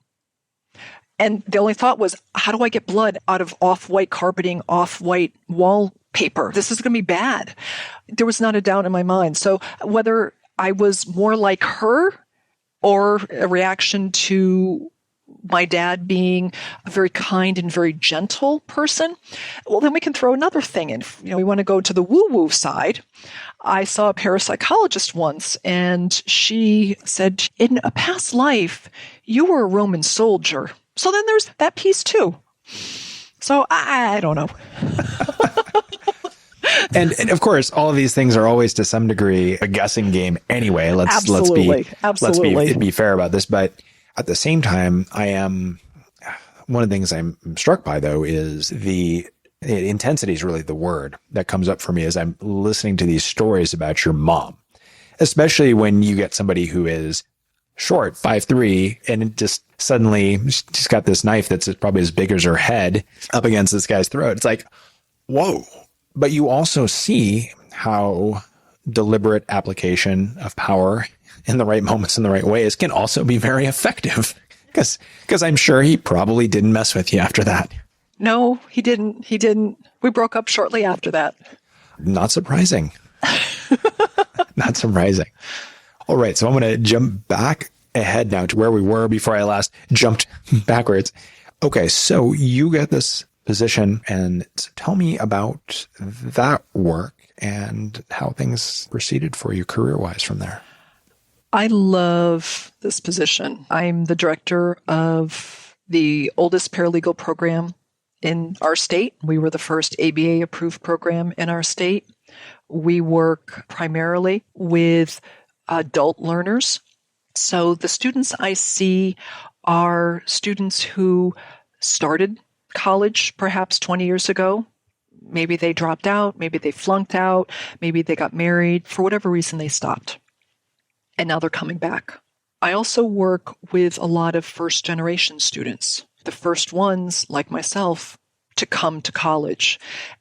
B: And the only thought was, how do I get blood out of off-white carpeting, off-white wallpaper? This is going to be bad. There was not a doubt in my mind. So whether I was more like her or a reaction to my dad being a very kind and very gentle person, well, then we can throw another thing in. We want to go to the woo-woo side. I saw a parapsychologist once, and she said, in a past life, you were a Roman soldier. So then there's that piece too. So I don't know.
A: And of course, all of these things are always to some degree a guessing game anyway. Let's be fair about this. But at the same time, one of the things I'm struck by though is the intensity is really the word that comes up for me as I'm listening to these stories about your mom, especially when you get somebody who is short, 5'3", and it just suddenly she's got this knife that's probably as big as her head up against this guy's throat. It's like, whoa. But you also see how deliberate application of power in the right moments, in the right ways, can also be very effective. Because I'm sure he probably didn't mess with you after that.
B: No, he didn't. We broke up shortly after that.
A: Not surprising. Not surprising. All right, so I'm going to jump back ahead now to where we were before I last jumped backwards. Okay, so you get this position, and tell me about that work and how things proceeded for you career-wise from there.
B: I love this position. I'm the director of the oldest paralegal program in our state. We were the first ABA-approved program in our state. We work primarily with adult learners. So the students I see are students who started college perhaps 20 years ago. Maybe they dropped out, maybe they flunked out, maybe they got married. For whatever reason, they stopped. And now they're coming back. I also work with a lot of first-generation students, the first ones, like myself, to come to college,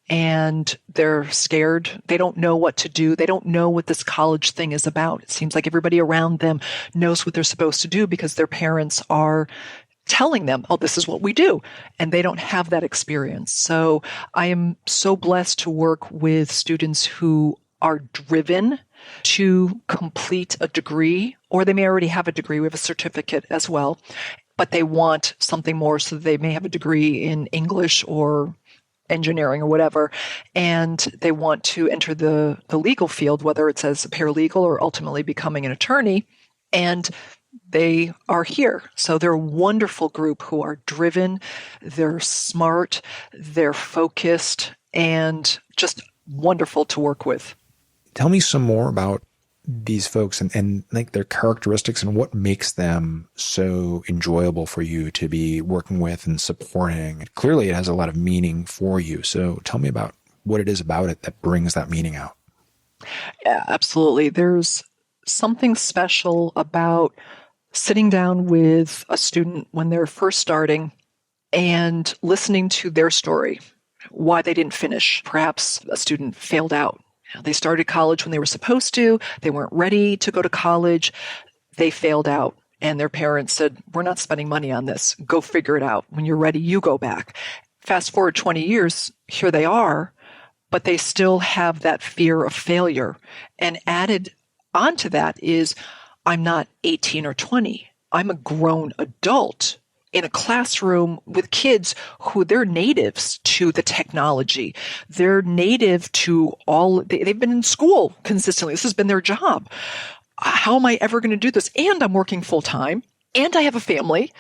B: and they're scared. They don't know what to do. They don't know what this college thing is about. It seems like everybody around them knows what they're supposed to do because their parents are telling them, oh, this is what we do. And they don't have that experience. So I am so blessed to work with students who are driven to complete a degree, or they may already have a degree. We have a certificate as well, but they want something more, so they may have a degree in English or engineering or whatever, and they want to enter the legal field, whether it's as a paralegal or ultimately becoming an attorney, and they are here. So they're a wonderful group who are driven, they're smart, they're focused, and just wonderful to work with.
A: Tell me some more about these folks and like their characteristics and what makes them so enjoyable for you to be working with and supporting. Clearly, it has a lot of meaning for you. So tell me about what it is about it that brings that meaning out.
B: Yeah, absolutely. There's something special about sitting down with a student when they're first starting and listening to their story, why they didn't finish. Perhaps a student failed out. They started college when they were supposed to. They weren't ready to go to college. They failed out. And their parents said, we're not spending money on this. Go figure it out. When you're ready, you go back. Fast forward 20 years, here they are, but they still have that fear of failure. And added onto that is, I'm not 18 or 20. I'm a grown adult in a classroom with kids who they're natives to the technology. They're native to they've been in school consistently. This has been their job. How am I ever going to do this? And I'm working full time, and I have a family,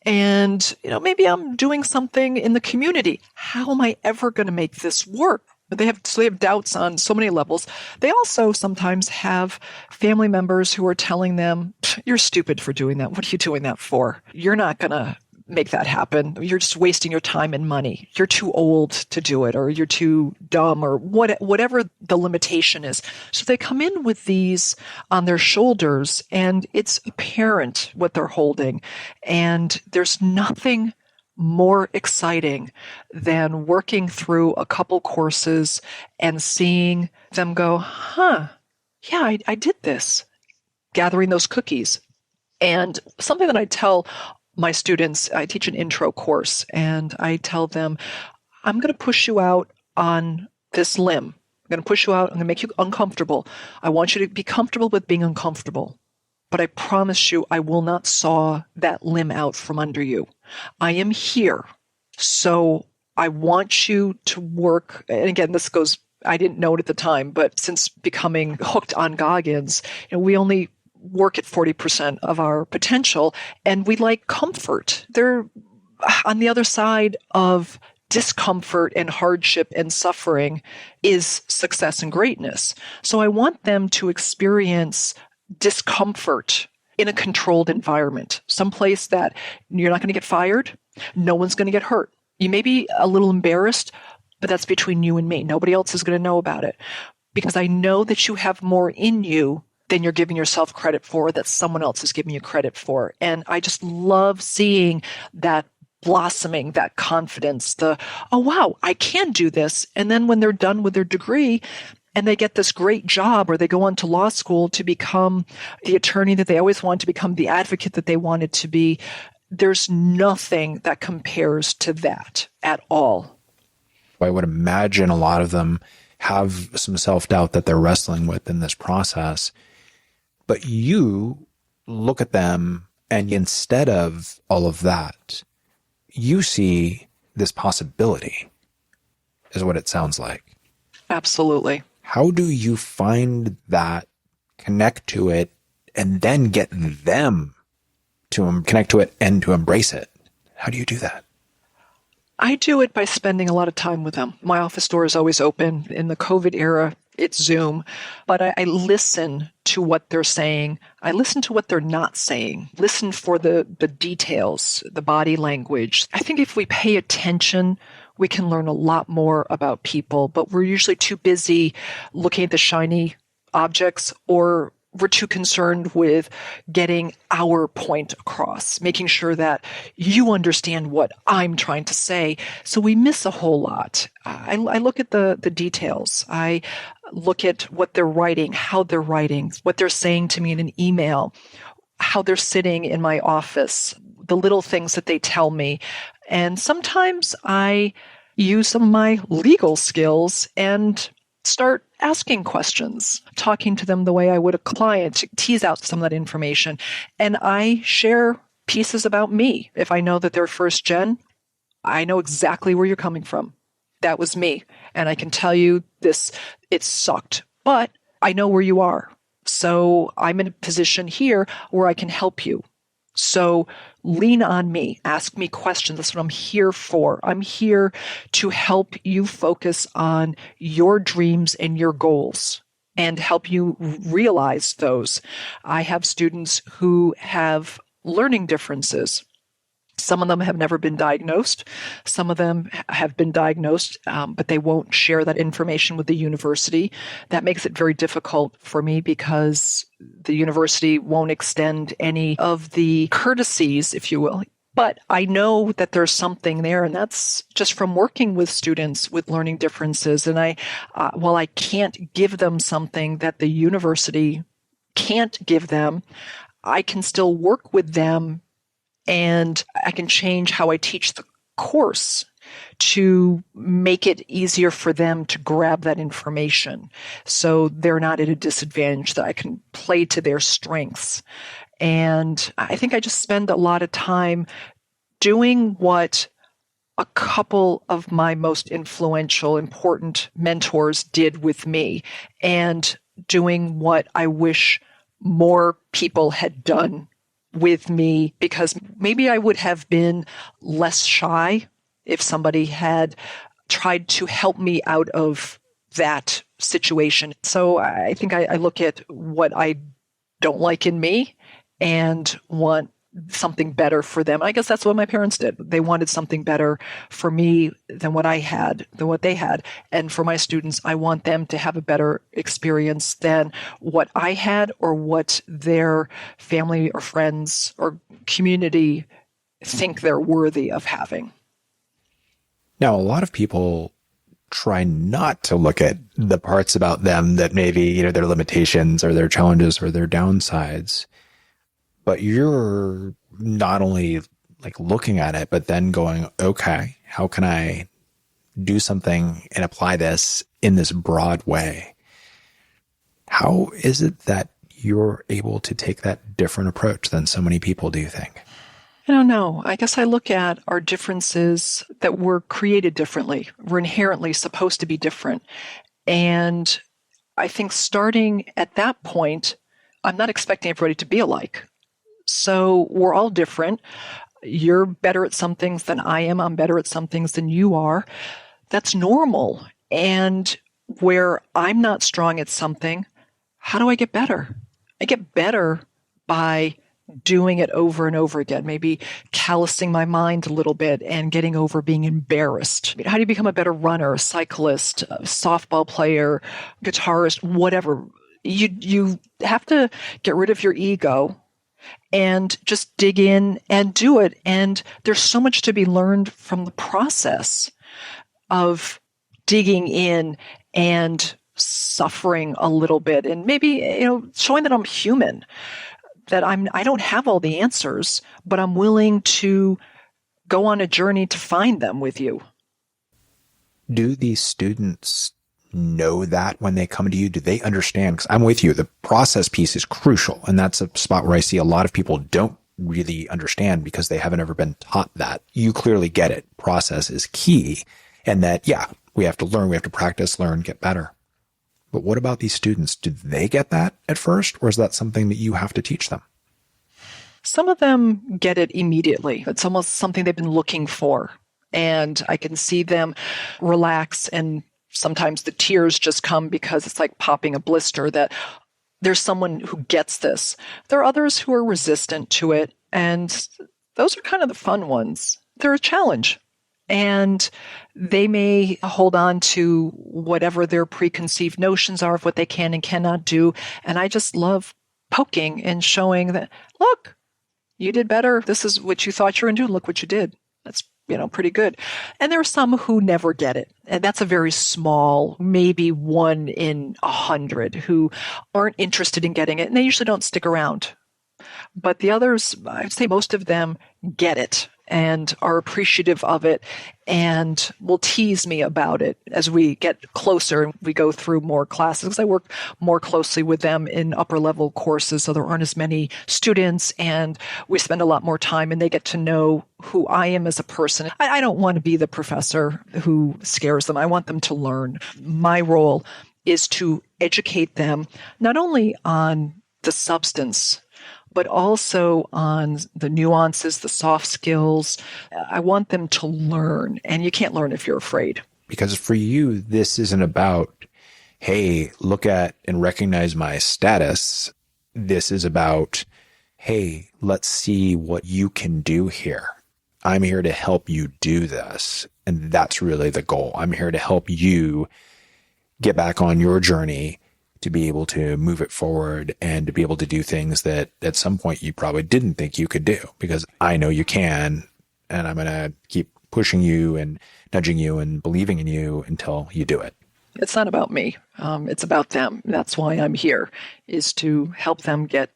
B: and maybe I'm doing something in the community. How am I ever going to make this work? They have doubts on so many levels. They also sometimes have family members who are telling them, you're stupid for doing that. What are you doing that for? You're not going to make that happen. You're just wasting your time and money. You're too old to do it, or you're too dumb, or whatever the limitation is. So they come in with these on their shoulders, and it's apparent what they're holding. And there's nothing more exciting than working through a couple courses and seeing them go, yeah, I did this, gathering those cookies. And something that I tell my students, I teach an intro course, and I tell them, I'm going to push you out on this limb. I'm going to push you out. I'm going to make you uncomfortable. I want you to be comfortable with being uncomfortable. But I promise you, I will not saw that limb out from under you. I am here. So I want you to work. And again, I didn't know it at the time, but since becoming hooked on Goggins, we only work at 40% of our potential, and we like comfort. They're on the other side of discomfort and hardship and suffering is success and greatness. So I want them to experience discomfort in a controlled environment, someplace that you're not going to get fired. No one's going to get hurt. You may be a little embarrassed, but that's between you and me. Nobody else is going to know about it, because I know that you have more in you than you're giving yourself credit for, that someone else is giving you credit for. And I just love seeing that blossoming, that confidence, oh, wow, I can do this. And then when they're done with their degree, and they get this great job, or they go on to law school to become the attorney that they always wanted to become, the advocate that they wanted to be, there's nothing that compares to that at all.
A: I would imagine a lot of them have some self-doubt that they're wrestling with in this process. But you look at them, and instead of all of that, you see this possibility, is what it sounds like.
B: Absolutely.
A: How do you find that, connect to it, and then get them to connect to it and to embrace it? How do you do that?
B: I do it by spending a lot of time with them. My office door is always open. In the COVID era, it's Zoom. But I listen to what they're saying. I listen to what they're not saying. Listen for the details, the body language. I think if we pay attention, we can learn a lot more about people, but we're usually too busy looking at the shiny objects or we're too concerned with getting our point across, making sure that you understand what I'm trying to say. So we miss a whole lot. I look at the details. I look at what they're writing, how they're writing, what they're saying to me in an email, how they're sitting in my office, the little things that they tell me. And sometimes I use some of my legal skills and start asking questions, talking to them the way I would a client to tease out some of that information. And I share pieces about me. If I know that they're first gen, I know exactly where you're coming from. That was me. And I can tell you this, it sucked, but I know where you are. So I'm in a position here where I can help you. So lean on me, ask me questions. That's what I'm here for. I'm here to help you focus on your dreams and your goals and help you realize those. I have students who have learning differences. Some of them have never been diagnosed. Some of them have been diagnosed, but they won't share that information with the university. That makes it very difficult for me because the university won't extend any of the courtesies, if you will. But I know that there's something there, and that's just from working with students with learning differences. And while I can't give them something that the university can't give them, I can still work with them. And I can change how I teach the course to make it easier for them to grab that information so they're not at a disadvantage, that I can play to their strengths. And I think I just spend a lot of time doing what a couple of my most influential, important mentors did with me, and doing what I wish more people had done with me, because maybe I would have been less shy if somebody had tried to help me out of that situation. So I think I look at what I don't like in me and want something better for them. I guess that's what my parents did. They wanted something better for me than what I had, than what they had. And for my students, I want them to have a better experience than what I had or what their family or friends or community think they're worthy of having.
A: Now, a lot of people try not to look at the parts about them that maybe, their limitations or their challenges or their downsides. But you're not only like looking at it, but then going, okay, how can I do something and apply this in this broad way? How is it that you're able to take that different approach than so many people, do you think?
B: I don't know. I guess I look at our differences that we're created differently. We're inherently supposed to be different. And I think starting at that point, I'm not expecting everybody to be alike. So we're all different. You're better at some things than I am. I'm better at some things than you are. That's normal. And where I'm not strong at something, how do I get better? I get better by doing it over and over again, maybe callousing my mind a little bit and getting over being embarrassed. How do you become a better runner, a cyclist, a softball player, guitarist, whatever? You have to get rid of your ego and just dig in and do it. And there's so much to be learned from the process of digging in and suffering a little bit, and maybe, showing that I'm human, that I don't have all the answers, but I'm willing to go on a journey to find them with you.
A: Do these students know that when they come to you? Do they understand? Because I'm with you. The process piece is crucial. And that's a spot where I see a lot of people don't really understand because they haven't ever been taught that. You clearly get it. Process is key. And that, we have to learn, we have to practice, learn, get better. But what about these students? Do they get that at first? Or is that something that you have to teach them?
B: Some of them get it immediately. It's almost something they've been looking for. And I can see them relax, and sometimes the tears just come because it's like popping a blister, that there's someone who gets this. There are others who are resistant to it, and those are kind of the fun ones. They're a challenge. And they may hold on to whatever their preconceived notions are of what they can and cannot do. And I just love poking and showing that, look, you did better. This is what you thought you were going to do. Look what you did. That's, pretty good. And there are some who never get it. And that's a very small, maybe 1 in 100 who aren't interested in getting it. And they usually don't stick around. But the others, I'd say most of them get it and are appreciative of it and will tease me about it as we get closer and we go through more classes. Because I work more closely with them in upper level courses, so there aren't as many students and we spend a lot more time and they get to know who I am as a person. I don't want to be the professor who scares them. I want them to learn. My role is to educate them not only on the substance but also on the nuances, the soft skills. I want them to learn, and you can't learn if you're afraid.
A: Because for you, this isn't about, hey, look at and recognize my status. This is about, hey, let's see what you can do here. I'm here to help you do this. And that's really the goal. I'm here to help you get back on your journey to be able to move it forward and to be able to do things that at some point you probably didn't think you could do, because I know you can, and I'm going to keep pushing you and nudging you and believing in you until you do it.
B: It's not about me. It's about them. That's why I'm here, is to help them get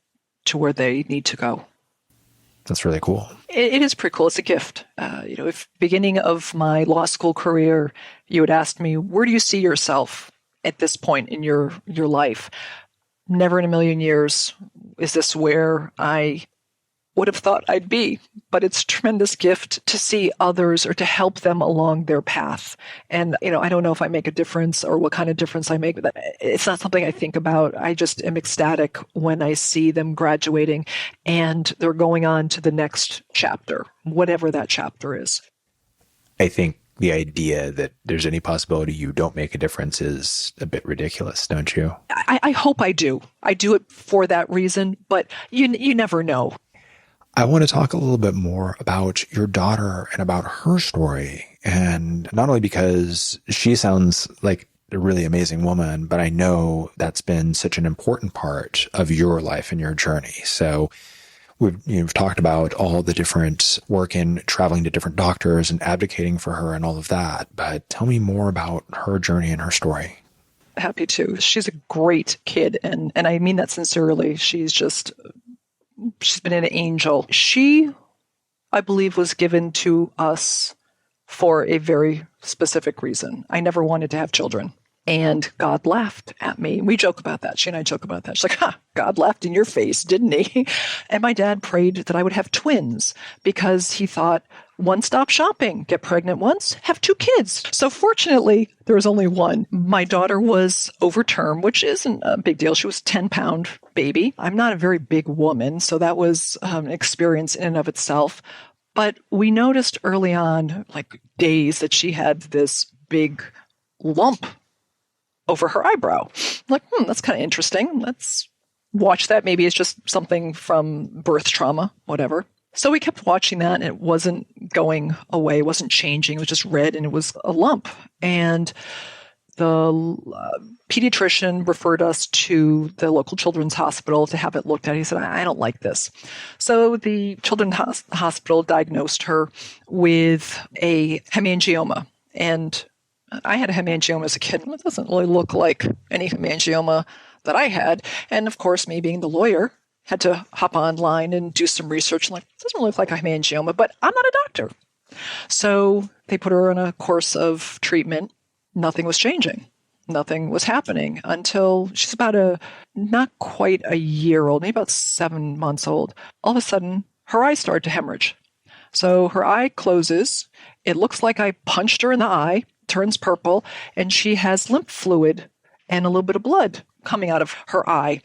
B: to where they need to go.
A: That's really cool.
B: It is pretty cool. It's a gift. If beginning of my law school career, you had asked me, where do you see yourself at this point in your life? Never in a million years is this where I would have thought I'd be. But it's a tremendous gift to see others or to help them along their path. And, I don't know if I make a difference or what kind of difference I make, but it's not something I think about. I just am ecstatic when I see them graduating and they're going on to the next chapter, whatever that chapter is.
A: I think the idea that there's any possibility you don't make a difference is a bit ridiculous, don't you?
B: I hope I do. I do it for that reason, but you never know.
A: I want to talk a little bit more about your daughter and about her story. And not only because she sounds like a really amazing woman, but I know that's been such an important part of your life and your journey. So We've talked about all the different work in traveling to different doctors and advocating for her and all of that. But tell me more about her journey and her story.
B: Happy to. She's a great kid. And I mean that sincerely. She's been an angel. She, I believe, was given to us for a very specific reason. I never wanted to have children. And God laughed at me. We joke about that. She and I joke about that. She's like, God laughed in your face, didn't he? And my dad prayed that I would have twins because he thought, one-stop shopping, get pregnant once, have 2 kids. So fortunately, there was only one. My daughter was overterm, which isn't a big deal. She was a 10-pound baby. I'm not a very big woman, so that was an experience in and of itself. But we noticed early on, like days, that she had this big lump over her eyebrow. Like, that's kind of interesting. Let's watch that. Maybe it's just something from birth trauma, whatever. So we kept watching that, and it wasn't going away. It wasn't changing. It was just red, and it was a lump. And the pediatrician referred us to the local children's hospital to have it looked at. He said, I don't like this. So the children's hospital diagnosed her with a hemangioma. And I had a hemangioma as a kid. It doesn't really look like any hemangioma that I had. And of course, me being the lawyer, had to hop online and do some research. And it doesn't look like a hemangioma, but I'm not a doctor. So they put her on a course of treatment. Nothing was changing. Nothing was happening until she's about not quite a year old, maybe about 7 months old. All of a sudden, her eyes started to hemorrhage. So her eye closes. It looks like I punched her in the eye, turns purple, and she has lymph fluid and a little bit of blood coming out of her eye.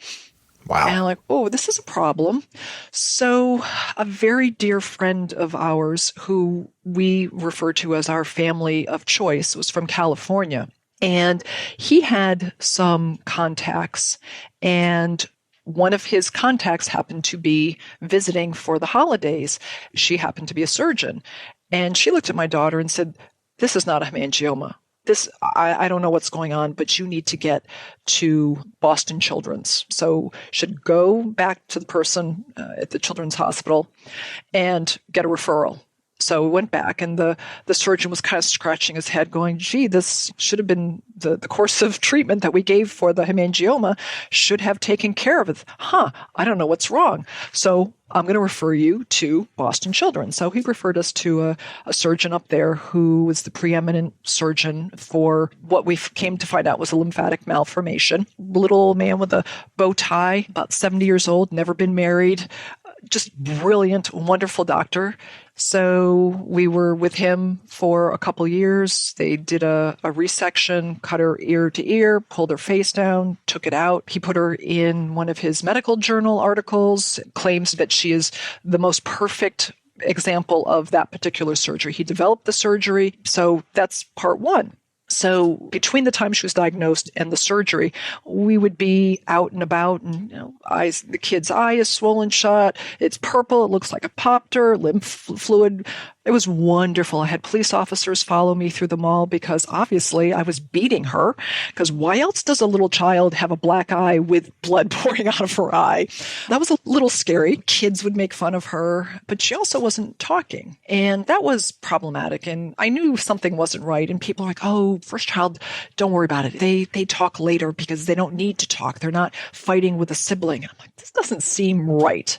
A: Wow.
B: And I'm like, oh, this is a problem. So a very dear friend of ours who we refer to as our family of choice was from California. And he had some contacts, and one of his contacts happened to be visiting for the holidays. She happened to be a surgeon. And she looked at my daughter and said, this is not a hemangioma. I don't know what's going on, but you need to get to Boston Children's. So should go back to the person at the Children's Hospital and get a referral. So we went back, and the surgeon was kind of scratching his head going, gee, this should have been the course of treatment that we gave for the hemangioma should have taken care of it. I don't know what's wrong. So I'm going to refer you to Boston Children's. So he referred us to a surgeon up there who was the preeminent surgeon for what we came to find out was a lymphatic malformation. Little man with a bow tie, about 70 years old, never been married, just brilliant, wonderful doctor. So we were with him for a couple years. They did a resection, cut her ear to ear, pulled her face down, took it out. He put her in one of his medical journal articles, claims that she is the most perfect example of that particular surgery. He developed the surgery. So that's part one. So between the time she was diagnosed and the surgery, we would be out and about, and the kid's eye is swollen shut. It's purple. It looks like a popped her, lymph fluid. It was wonderful. I had police officers follow me through the mall because obviously I was beating her, because why else does a little child have a black eye with blood pouring out of her eye? That was a little scary. Kids would make fun of her, but she also wasn't talking. And that was problematic. And I knew something wasn't right. And people are like, oh, first child, don't worry about it. They talk later because they don't need to talk. They're not fighting with a sibling. And I'm like, this doesn't seem right.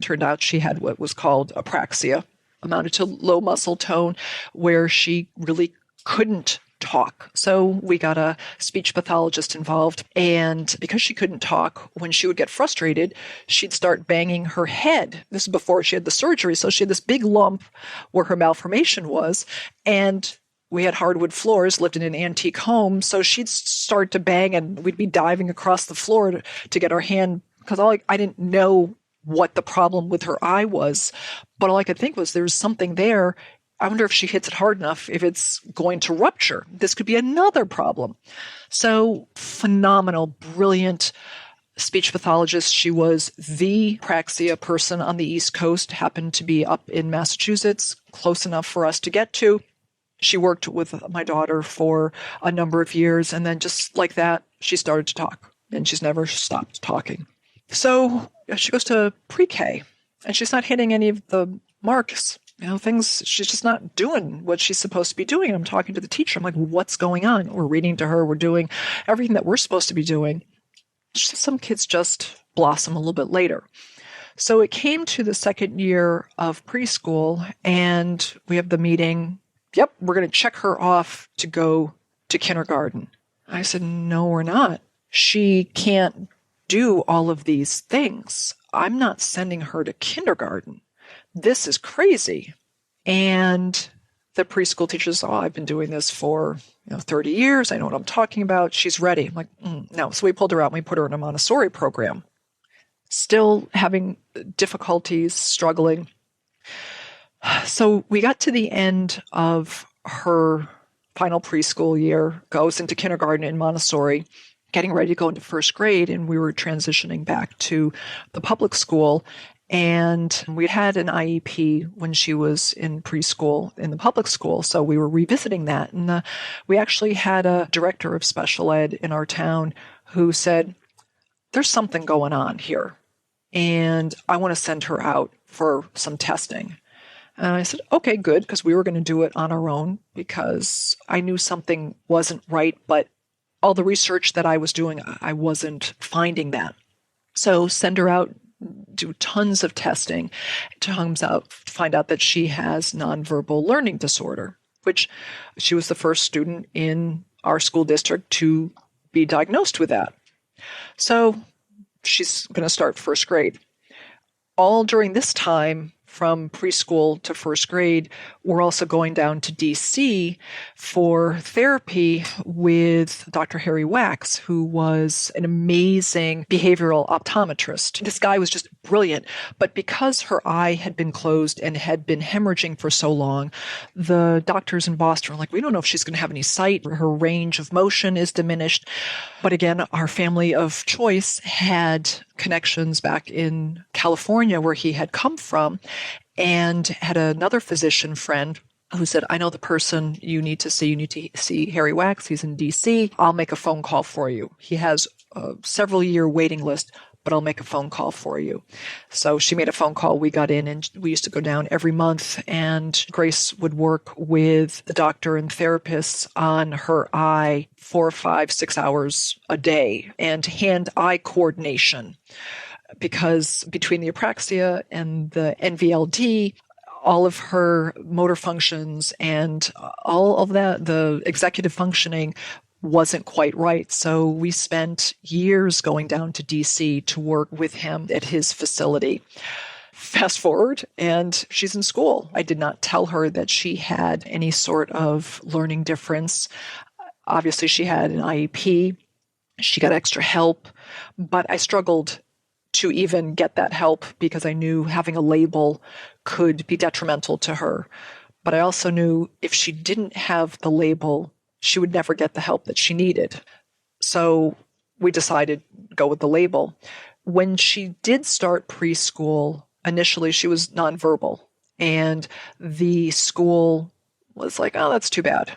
B: Turned out she had what was called apraxia, amounted to low muscle tone, where she really couldn't talk. So we got a speech pathologist involved. And because she couldn't talk, when she would get frustrated, she'd start banging her head. This is before she had the surgery. So she had this big lump where her malformation was. And we had hardwood floors, lived in an antique home. So she'd start to bang, and we'd be diving across the floor to get our hand, because I didn't know what the problem with her eye was. But all I could think was there's something there. I wonder if she hits it hard enough, if it's going to rupture. This could be another problem. So phenomenal, brilliant speech pathologist. She was the apraxia person on the East Coast, happened to be up in Massachusetts, close enough for us to get to. She worked with my daughter for a number of years, and then just like that, she started to talk, and she's never stopped talking. So she goes to pre-K, and she's not hitting any of the marks. Things, she's just not doing what she's supposed to be doing. And I'm talking to the teacher. I'm like, what's going on? We're reading to her. We're doing everything that we're supposed to be doing. Some kids just blossom a little bit later. So it came to the second year of preschool, and we have the meeting. Yep, we're going to check her off to go to kindergarten. I said, no, we're not. She can't do all of these things. I'm not sending her to kindergarten. This is crazy. And the preschool teacher says, I've been doing this for 30 years. I know what I'm talking about. She's ready. I'm like, no. So we pulled her out and we put her in a Montessori program. Still having difficulties, struggling. So we got to the end of her final preschool year, goes into kindergarten in Montessori, getting ready to go into first grade, and we were transitioning back to the public school. And we had an IEP when she was in preschool in the public school, so we were revisiting that. And we actually had a director of special ed in our town who said, there's something going on here, and I want to send her out for some testing. And I said, okay, good, because we were going to do it on our own because I knew something wasn't right, but all the research that I was doing, I wasn't finding that. So send her out, do tons of testing, find out that she has nonverbal learning disorder, which she was the first student in our school district to be diagnosed with that. So she's going to start first grade. All during this time, from preschool to first grade, we're also going down to DC for therapy with Dr. Harry Wax, who was an amazing behavioral optometrist. This guy was just brilliant. But because her eye had been closed and had been hemorrhaging for so long, the doctors in Boston were like, we don't know if she's going to have any sight. Her range of motion is diminished. But again, our family of choice had connections back in California where he had come from, and had another physician friend who said, I know the person you need to see. You need to see Harry Wax. He's in DC. I'll make a phone call for you. He has a several-year waiting list, but I'll make a phone call for you. So she made a phone call. We got in, and we used to go down every month, and Grace would work with the doctor and therapists on her eye 4, 5, 6 hours a day, and hand-eye coordination. Because between the apraxia and the NVLD, all of her motor functions and all of that, the executive functioning wasn't quite right. So we spent years going down to DC to work with him at his facility. Fast forward, and she's in school. I did not tell her that she had any sort of learning difference. Obviously, she had an IEP. She got extra help, but I struggled to even get that help because I knew having a label could be detrimental to her. But I also knew if she didn't have the label, she would never get the help that she needed. So we decided to go with the label. When she did start preschool, initially she was nonverbal, and the school was like, oh, that's too bad.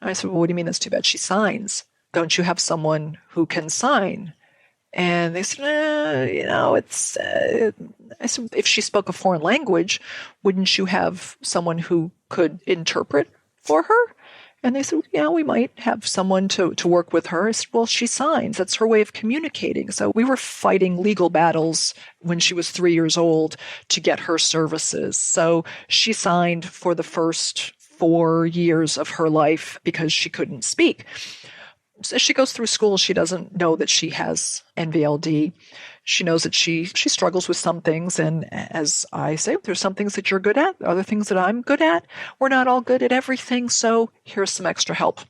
B: And I said, well, what do you mean that's too bad? She signs. Don't you have someone who can sign? And they said, it's, I said, if she spoke a foreign language, wouldn't you have someone who could interpret for her? And they said, yeah, we might have someone to work with her. I said, well, she signs. That's her way of communicating. So we were fighting legal battles when she was 3 years old to get her services. So she signed for the first 4 years of her life because she couldn't speak. So as she goes through school, she doesn't know that she has NVLD. She knows that she struggles with some things. And as I say, there's some things that you're good at, other things that I'm good at. We're not all good at everything. So here's some extra help.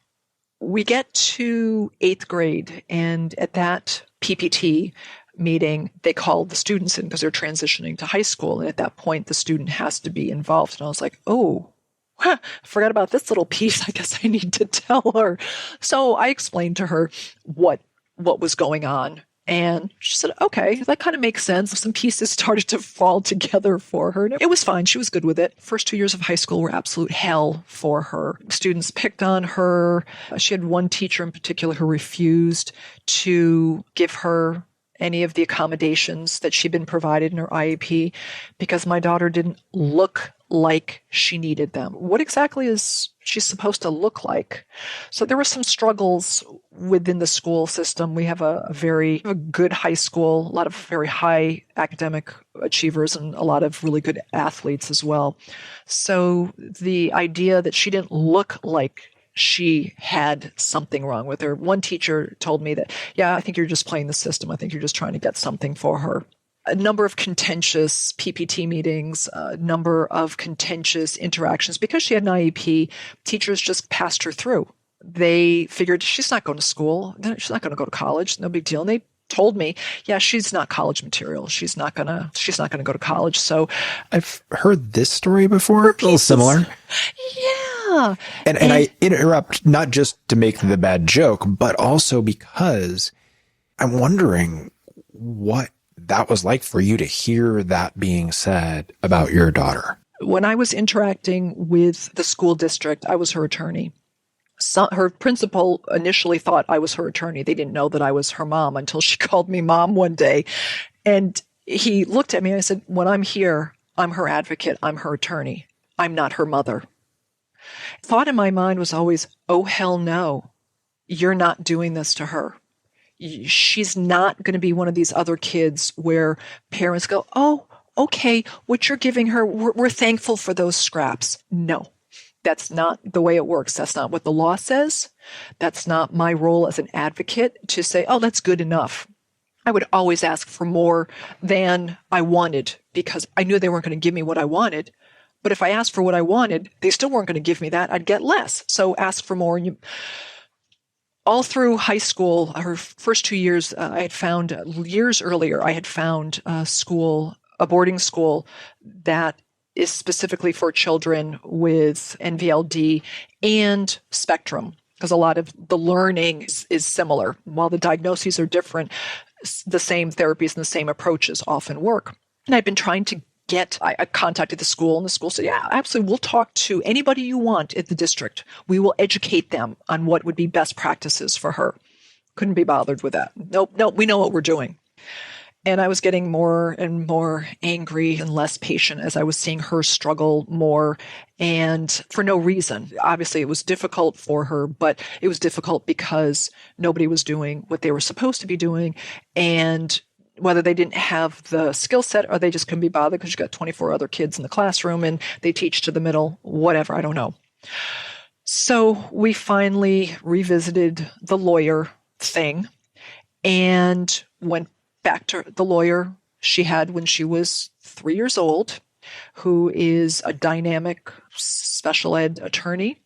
B: We get to 8th grade, and at that PPT meeting, they called the students in because they're transitioning to high school. And at that point, the student has to be involved. And I was like, oh, I forgot about this little piece. I guess I need to tell her. So I explained to her what was going on. And she said, okay, that kind of makes sense. Some pieces started to fall together for her. And it was fine. She was good with it. First 2 years of high school were absolute hell for her. Students picked on her. She had one teacher in particular who refused to give her any of the accommodations that she'd been provided in her IEP because my daughter didn't look like she needed them. What exactly is she supposed to look like? So there were some struggles within the school system. We have a good high school, a lot of very high academic achievers and a lot of really good athletes as well. So the idea that she didn't look like she had something wrong with her. One teacher told me that, yeah, I think you're just playing the system. I think you're just trying to get something for her. A number of contentious PPT meetings, a number of contentious interactions. Because she had an IEP, teachers just passed her through. They figured she's not going to school. She's not going to go to college. No big deal. And they told me, yeah, she's not college material. She's not going to go to college. So
A: I've heard this story before. A little similar.
B: Yeah.
A: And I interrupt not just to make the bad joke, but also because I'm wondering what that was like for you to hear that being said about your daughter.
B: When I was interacting with the school district, I was her attorney. Her principal initially thought I was her attorney. They didn't know that I was her mom until she called me mom one day. And he looked at me and I said, when I'm here, I'm her advocate. I'm her attorney. I'm not her mother. Thought in my mind was always, oh, hell no, you're not doing this to her. She's not going to be one of these other kids where parents go, oh, okay, what you're giving her, we're thankful for those scraps. No, that's not the way it works. That's not what the law says. That's not my role as an advocate to say, oh, that's good enough. I would always ask for more than I wanted because I knew they weren't going to give me what I wanted. But if I asked for what I wanted, they still weren't going to give me that. I'd get less. So ask for more. All through high school, her first 2 years, I had found, years earlier, I had found a boarding school that is specifically for children with NVLD and spectrum, because a lot of the learning is similar. While the diagnoses are different, the same therapies and the same approaches often work. And I've been trying to I contacted the school, and the school said, yeah, absolutely. We'll talk to anybody you want at the district. We will educate them on what would be best practices for her. Couldn't be bothered with that. Nope, we know what we're doing. And I was getting more and more angry and less patient as I was seeing her struggle more, and for no reason. Obviously, it was difficult for her, but it was difficult because nobody was doing what they were supposed to be doing. And whether they didn't have the skill set or they just couldn't be bothered because you got 24 other kids in the classroom and they teach to the middle, whatever, I don't know. So we finally revisited the lawyer thing and went back to the lawyer she had when she was 3 years old, who is a dynamic special ed attorney,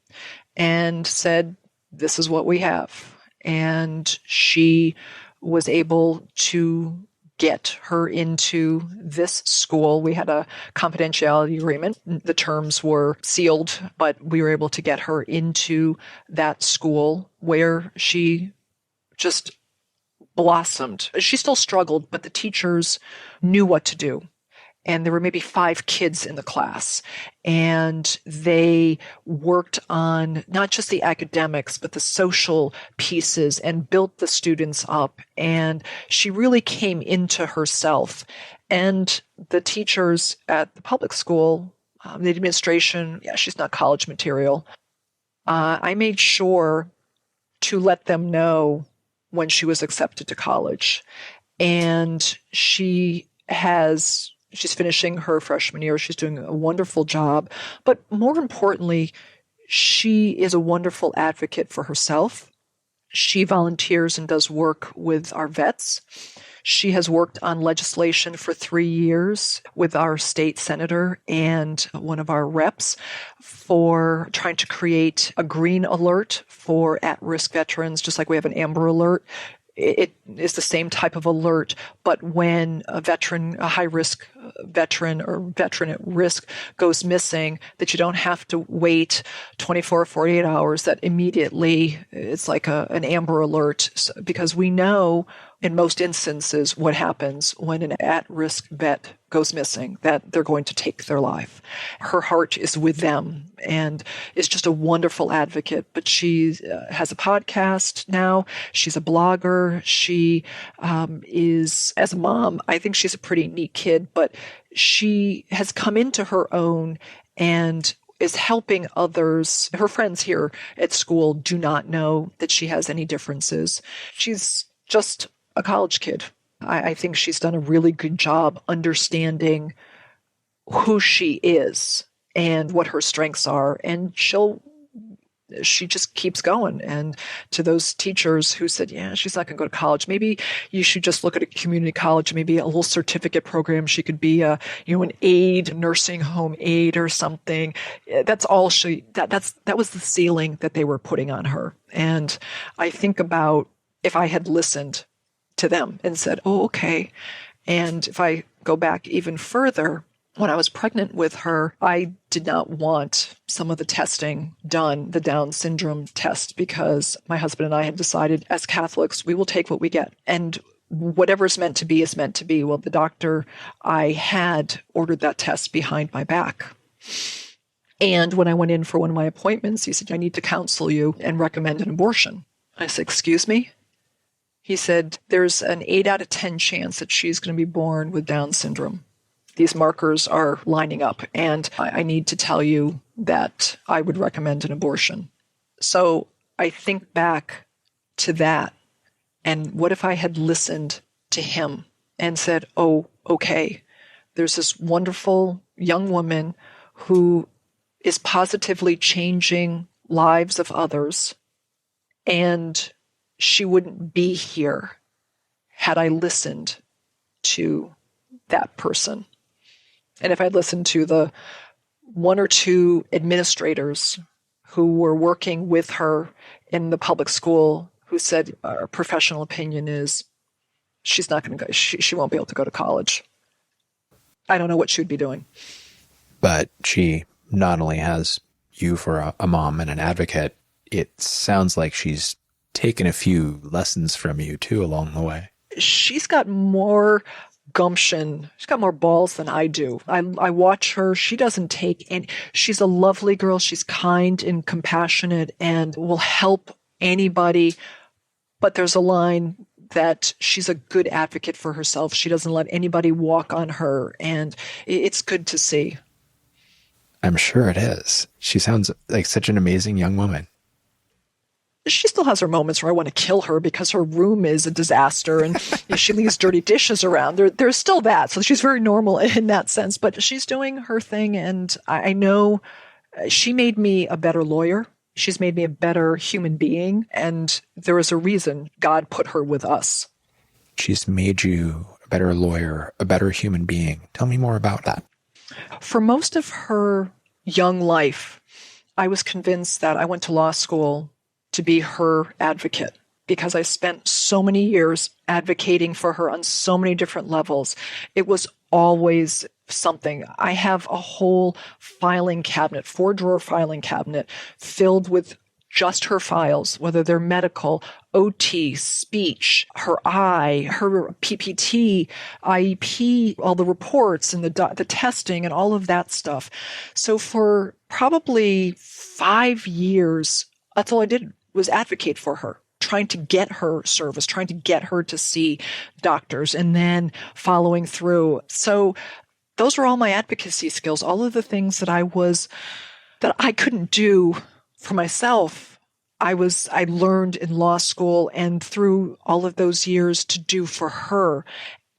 B: and said, this is what we have. And she was able to get her into this school. We had a confidentiality agreement. The terms were sealed, but we were able to get her into that school where she just blossomed. She still struggled, but the teachers knew what to do. And there were maybe 5 kids in the class. And they worked on not just the academics, but the social pieces and built the students up. And she really came into herself. And the teachers at the public school, the administration, yeah, she's not college material. I made sure to let them know when she was accepted to college. And she's finishing her freshman year. She's doing a wonderful job. But more importantly, she is a wonderful advocate for herself. She volunteers and does work with our vets. She has worked on legislation for 3 years with our state senator and one of our reps for trying to create a green alert for at-risk veterans, just like we have an amber alert. It is the same type of alert, but when a high-risk veteran or veteran at risk goes missing, that you don't have to wait 24 or 48 hours, that immediately it's like an amber alert, because we know in most instances what happens when an at-risk vet goes missing, that they're going to take their life. Her heart is with them and is just a wonderful advocate. But she has a podcast now. She's a blogger. She is, as a mom, I think she's a pretty neat kid, but she has come into her own and is helping others. Her friends here at school do not know that she has any differences. She's just a college kid. I think she's done a really good job understanding who she is and what her strengths are, and she just keeps going. And to those teachers who said, yeah, she's not going to go to college, maybe you should just look at a community college, maybe a little certificate program. She could be an aide, nursing home aide or something. That's all that was the ceiling that they were putting on her. And I think about if I had listened to them and said, oh, okay. And if I go back even further, when I was pregnant with her, I did not want some of the testing done, the Down syndrome test, because my husband and I had decided as Catholics, we will take what we get. And whatever is meant to be is meant to be. Well, the doctor I had ordered that test behind my back. And when I went in for one of my appointments, he said, I need to counsel you and recommend an abortion. I said, excuse me? He said, there's an 8 out of 10 chance that she's going to be born with Down syndrome. These markers are lining up, and I need to tell you that I would recommend an abortion. So I think back to that, and what if I had listened to him and said, oh, okay, there's this wonderful young woman who is positively changing lives of others, and she wouldn't be here had I listened to that person. And if I'd listened to the 1 or 2 administrators who were working with her in the public school who said, our professional opinion is she's not going to go, she won't be able to go to college. I don't know what she would be doing.
A: But she not only has you for a mom and an advocate, it sounds like she's taken a few lessons from you too along the way.
B: She's got more gumption. She's got more balls than I do. I watch her. She doesn't take any. She's a lovely girl. She's kind and compassionate and will help anybody. But there's a line that she's a good advocate for herself. She doesn't let anybody walk on her. And it's good to see.
A: I'm sure it is. She sounds like such an amazing young woman.
B: She still has her moments where I want to kill her because her room is a disaster and she leaves dirty dishes around. There's still that. So she's very normal in that sense, but she's doing her thing. And I know she made me a better lawyer. She's made me a better human being. And there is a reason God put her with us.
A: She's made you a better lawyer, a better human being. Tell me more about that.
B: For most of her young life, I was convinced that I went to law school to be her advocate because I spent so many years advocating for her on so many different levels. It was always something. I have a whole filing cabinet, 4-drawer filing cabinet filled with just her files, whether they're medical, OT, speech, her eye, her PPT, IEP, all the reports and the testing and all of that stuff. So for probably 5 years, that's all I did was advocate for her, trying to get her service, trying to get her to see doctors, and then following through. So those were all my advocacy skills, all of the things that I couldn't do for myself. I learned in law school and through all of those years to do for her.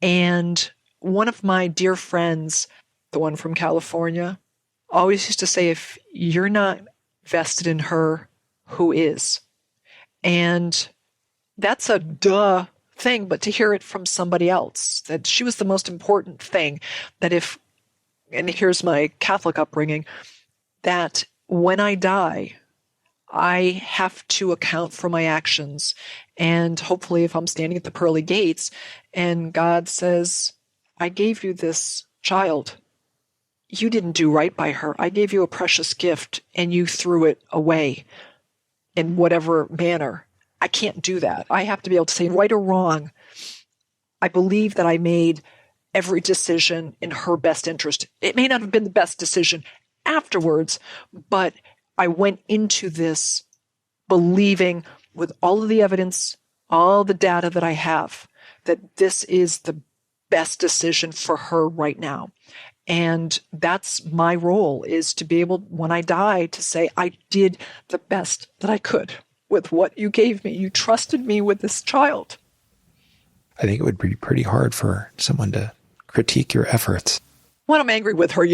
B: And one of my dear friends, the one from California, always used to say, if you're not vested in her, who is? And that's a duh thing, but to hear it from somebody else, that she was the most important thing, that and here's my Catholic upbringing, that when I die, I have to account for my actions. And hopefully if I'm standing at the pearly gates and God says, I gave you this child, you didn't do right by her. I gave you a precious gift and you threw it away in whatever manner. I can't do that. I have to be able to say, right or wrong, I believe that I made every decision in her best interest. It may not have been the best decision afterwards, but I went into this believing with all of the evidence, all the data that I have, that this is the best decision for her right now. And that's my role, is to be able, when I die, to say, I did the best that I could with what you gave me. You trusted me with this child.
A: I think it would be pretty hard for someone to critique your efforts.
B: When I'm angry with her,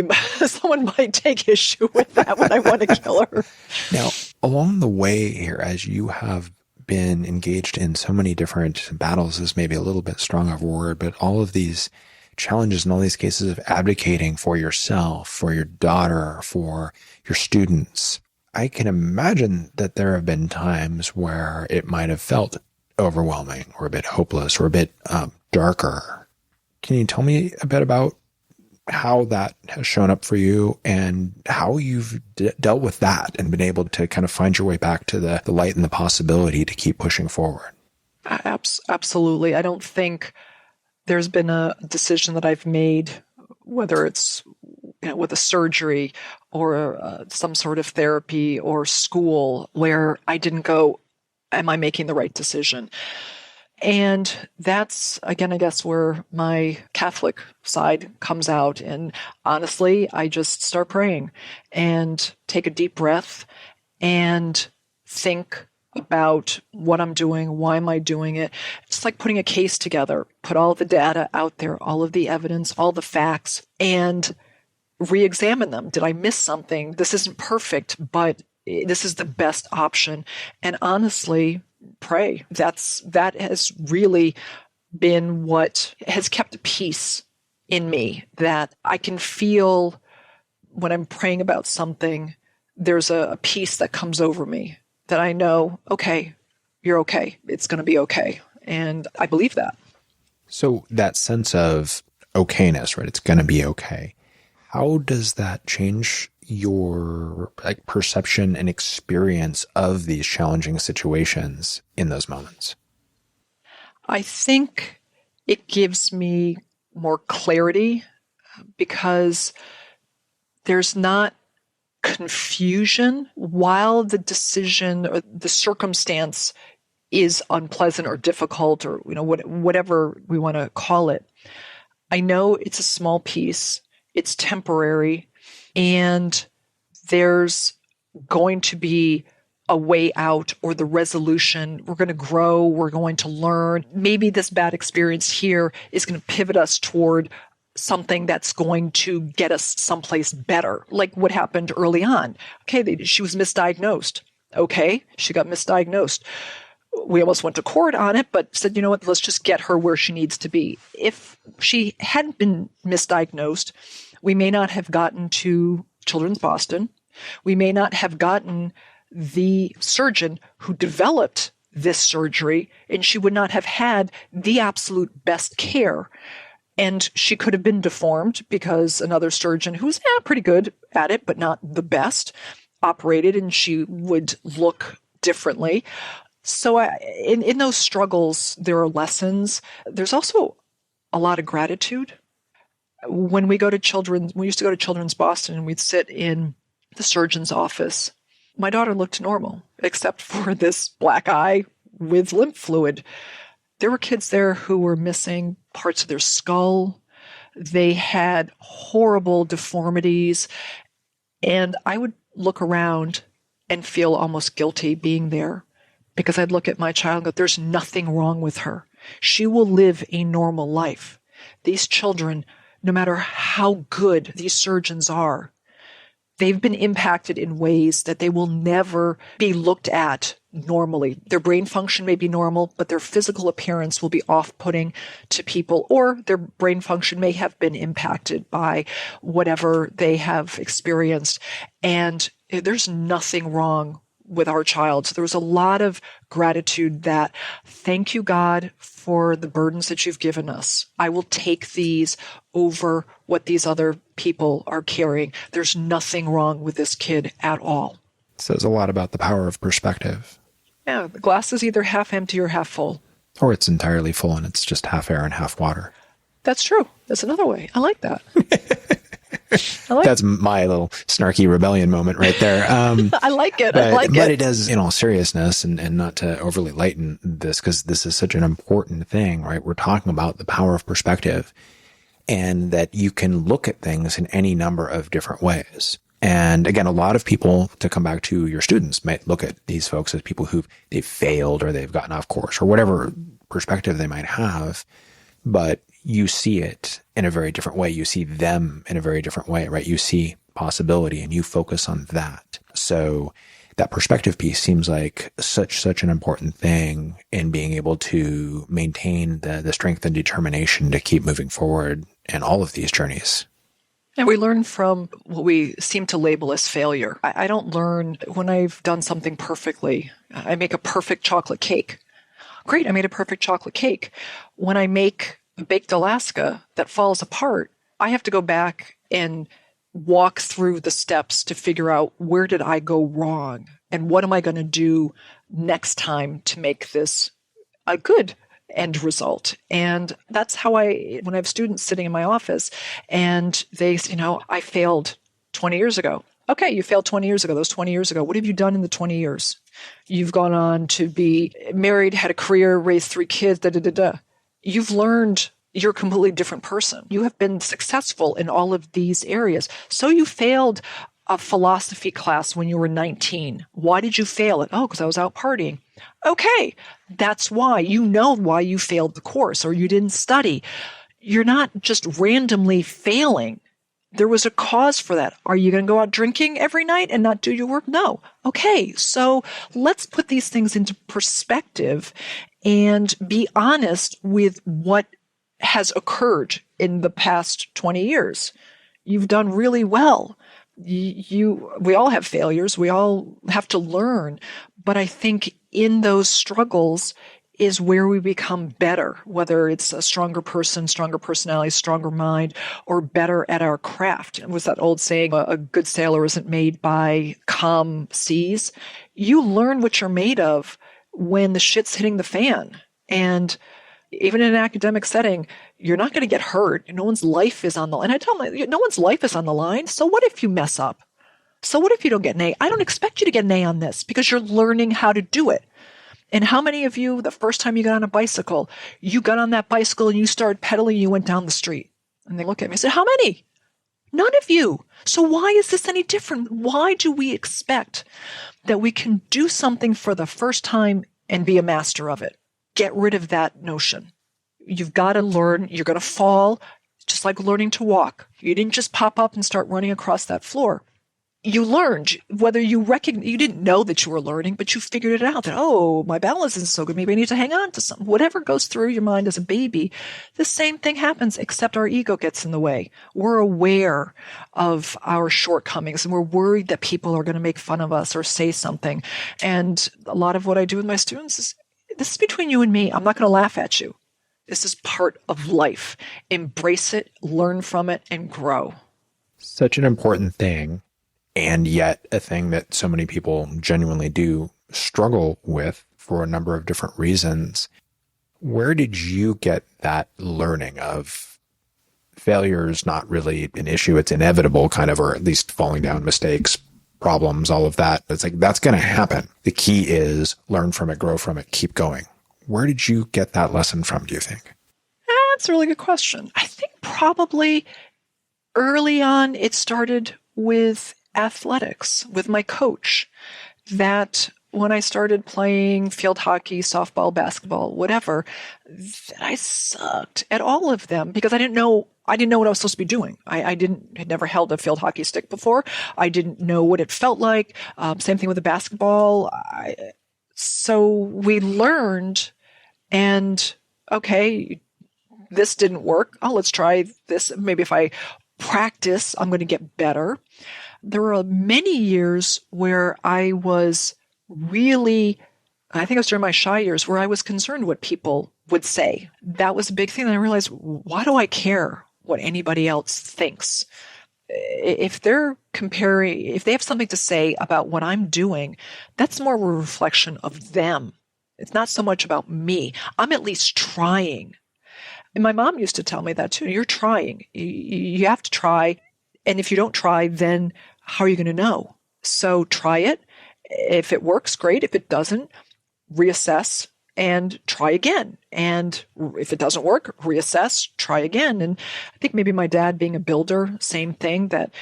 B: someone might take issue with that when I want to kill her.
A: Now, along the way here, as you have been engaged in so many different battles, is maybe a little bit strong of a word, but all of these challenges and all these cases of advocating for yourself, for your daughter, for your students, I can imagine that there have been times where it might have felt overwhelming or a bit hopeless or a bit darker. Can you tell me a bit about how that has shown up for you and how you've dealt with that and been able to kind of find your way back to the light and the possibility to keep pushing forward?
B: Absolutely. I don't think there's been a decision that I've made, whether it's with a surgery or some sort of therapy or school, where I didn't go, am I making the right decision? And that's, again, I guess, where my Catholic side comes out. And honestly, I just start praying and take a deep breath and think about what I'm doing, why am I doing it. It's like putting a case together, put all the data out there, all of the evidence, all the facts, and re-examine them. Did I miss something? This isn't perfect, but this is the best option. And honestly, pray. That has really been what has kept peace in me, that I can feel when I'm praying about something, there's a peace that comes over me, that I know, okay, you're okay. It's going to be okay. And I believe that.
A: So that sense of okayness, right? It's going to be okay. How does that change your perception and experience of these challenging situations in those moments?
B: I think it gives me more clarity because there's not confusion while the decision or the circumstance is unpleasant or difficult or whatever we want to call it. I know it's a small piece, it's temporary, and there's going to be a way out or the resolution. We're going to grow, we're going to learn. Maybe this bad experience here is going to pivot us toward something that's going to get us someplace better, like what happened early on. Okay, she was misdiagnosed. Okay, she got misdiagnosed. We almost went to court on it, but said, you know what, let's just get her where she needs to be. If she hadn't been misdiagnosed, we may not have gotten to Children's Boston. We may not have gotten the surgeon who developed this surgery, and she would not have had the absolute best care. And she could have been deformed because another surgeon who's pretty good at it, but not the best, operated, and she would look differently. So in those struggles, there are lessons. There's also a lot of gratitude. When we used to go to Children's Boston, and we'd sit in the surgeon's office. My daughter looked normal, except for this black eye with lymph fluid. There were kids there who were missing parts of their skull. They had horrible deformities. And I would look around and feel almost guilty being there because I'd look at my child and go, there's nothing wrong with her. She will live a normal life. These children, no matter how good these surgeons are, they've been impacted in ways that they will never be looked at normally. Their brain function may be normal, but their physical appearance will be off-putting to people, or their brain function may have been impacted by whatever they have experienced. And there's nothing wrong with our child. So there was a lot of gratitude that, thank you, God, for the burdens that you've given us. I will take these over what these other people are carrying. There's nothing wrong with this kid at all.
A: It says a lot about the power of perspective.
B: Yeah, the glass is either half empty or half full.
A: Or it's entirely full and it's just half air and half water.
B: That's true. That's another way. I like that.
A: That's my little snarky rebellion moment right there.
B: I like it.
A: But it does, in all seriousness, and not to overly lighten this, because this is such an important thing, right? We're talking about the power of perspective and that you can look at things in any number of different ways. And again, a lot of people, to come back to your students, might look at these folks as people they've failed or they've gotten off course or whatever perspective they might have. But you see it in a very different way. You see them in a very different way, right? You see possibility and you focus on that. So that perspective piece seems like such an important thing in being able to maintain the strength and determination to keep moving forward in all of these journeys.
B: And we learn from what we seem to label as failure. I don't learn when I've done something perfectly. I make a perfect chocolate cake. Great, I made a perfect chocolate cake. When I make a baked Alaska that falls apart, I have to go back and walk through the steps to figure out, where did I go wrong? And what am I going to do next time to make this a good end result? And that's how when I have students sitting in my office and they say, I failed 20 years ago. Okay, you failed 20 years ago. Those 20 years ago, what have you done in the 20 years? You've gone on to be married, had a career, raised 3 kids, You've learned you're a completely different person. You have been successful in all of these areas. So you failed a philosophy class when you were 19. Why did you fail it? Oh, because I was out partying. Okay, that's why. You know why you failed the course or you didn't study. You're not just randomly failing. There was a cause for that. Are you going to go out drinking every night and not do your work? No. Okay, so let's put these things into perspective and be honest with what has occurred in the past 20 years. You've done really well. We all have failures. We all have to learn. But I think in those struggles is where we become better, whether it's a stronger person, stronger personality, stronger mind, or better at our craft. It was that old saying, a good sailor isn't made by calm seas. You learn what you're made of when the shit's hitting the fan. And Even in an academic setting, you're not going to get hurt. No one's life is on the line. And I tell them, no one's life is on the line. So what if you mess up? So what if you don't get an A? I don't expect you to get an A on this because you're learning how to do it. And how many of you, the first time you got on a bicycle, you got on that bicycle and you started pedaling, you went down the street? And they look at me and say, how many? None of you. So why is this any different? Why do we expect that we can do something for the first time and be a master of it? Get rid of that notion. You've got to learn. You're going to fall, just like learning to walk. You didn't just pop up and start running across that floor. You learned, whether you didn't know that you were learning, but you figured it out that, oh, my balance isn't so good. Maybe I need to hang on to something. Whatever goes through your mind as a baby, the same thing happens, except our ego gets in the way. We're aware of our shortcomings and we're worried that people are going to make fun of us or say something. And a lot of what I do with my students is, this is between you and me. I'm not going to laugh at you. This is part of life. Embrace it, learn from it, and grow.
A: Such an important thing. And yet a thing that so many people genuinely do struggle with for a number of different reasons. Where did you get that learning of failure is not really an issue, it's inevitable kind of, or at least falling down, mistakes, problems, all of that. It's like, that's going to happen. The key is learn from it, grow from it, keep going. Where did you get that lesson from, do you think?
B: That's a really good question. I think probably early on it started with athletics, with my coach, that when I started playing field hockey, softball, basketball, whatever, that I sucked at all of them because I didn't know what I was supposed to be doing. I had never held a field hockey stick before. I didn't know what it felt like. Same thing with the basketball. So we learned, and okay, this didn't work. Oh, let's try this. Maybe if I practice, I'm going to get better. There were many years where I was really, I think it was during my shy years, where I was concerned what people would say. That was a big thing. And I realized, why do I care what anybody else thinks? If they're comparing, if they have something to say about what I'm doing, that's more of a reflection of them. It's not so much about me. I'm at least trying. And my mom used to tell me that too. You're trying. You have to try. And if you don't try, then how are you going to know? So try it. If it works, great. If it doesn't, reassess and try again. And if it doesn't work, reassess, try again. And I think maybe my dad being a builder, same thing, that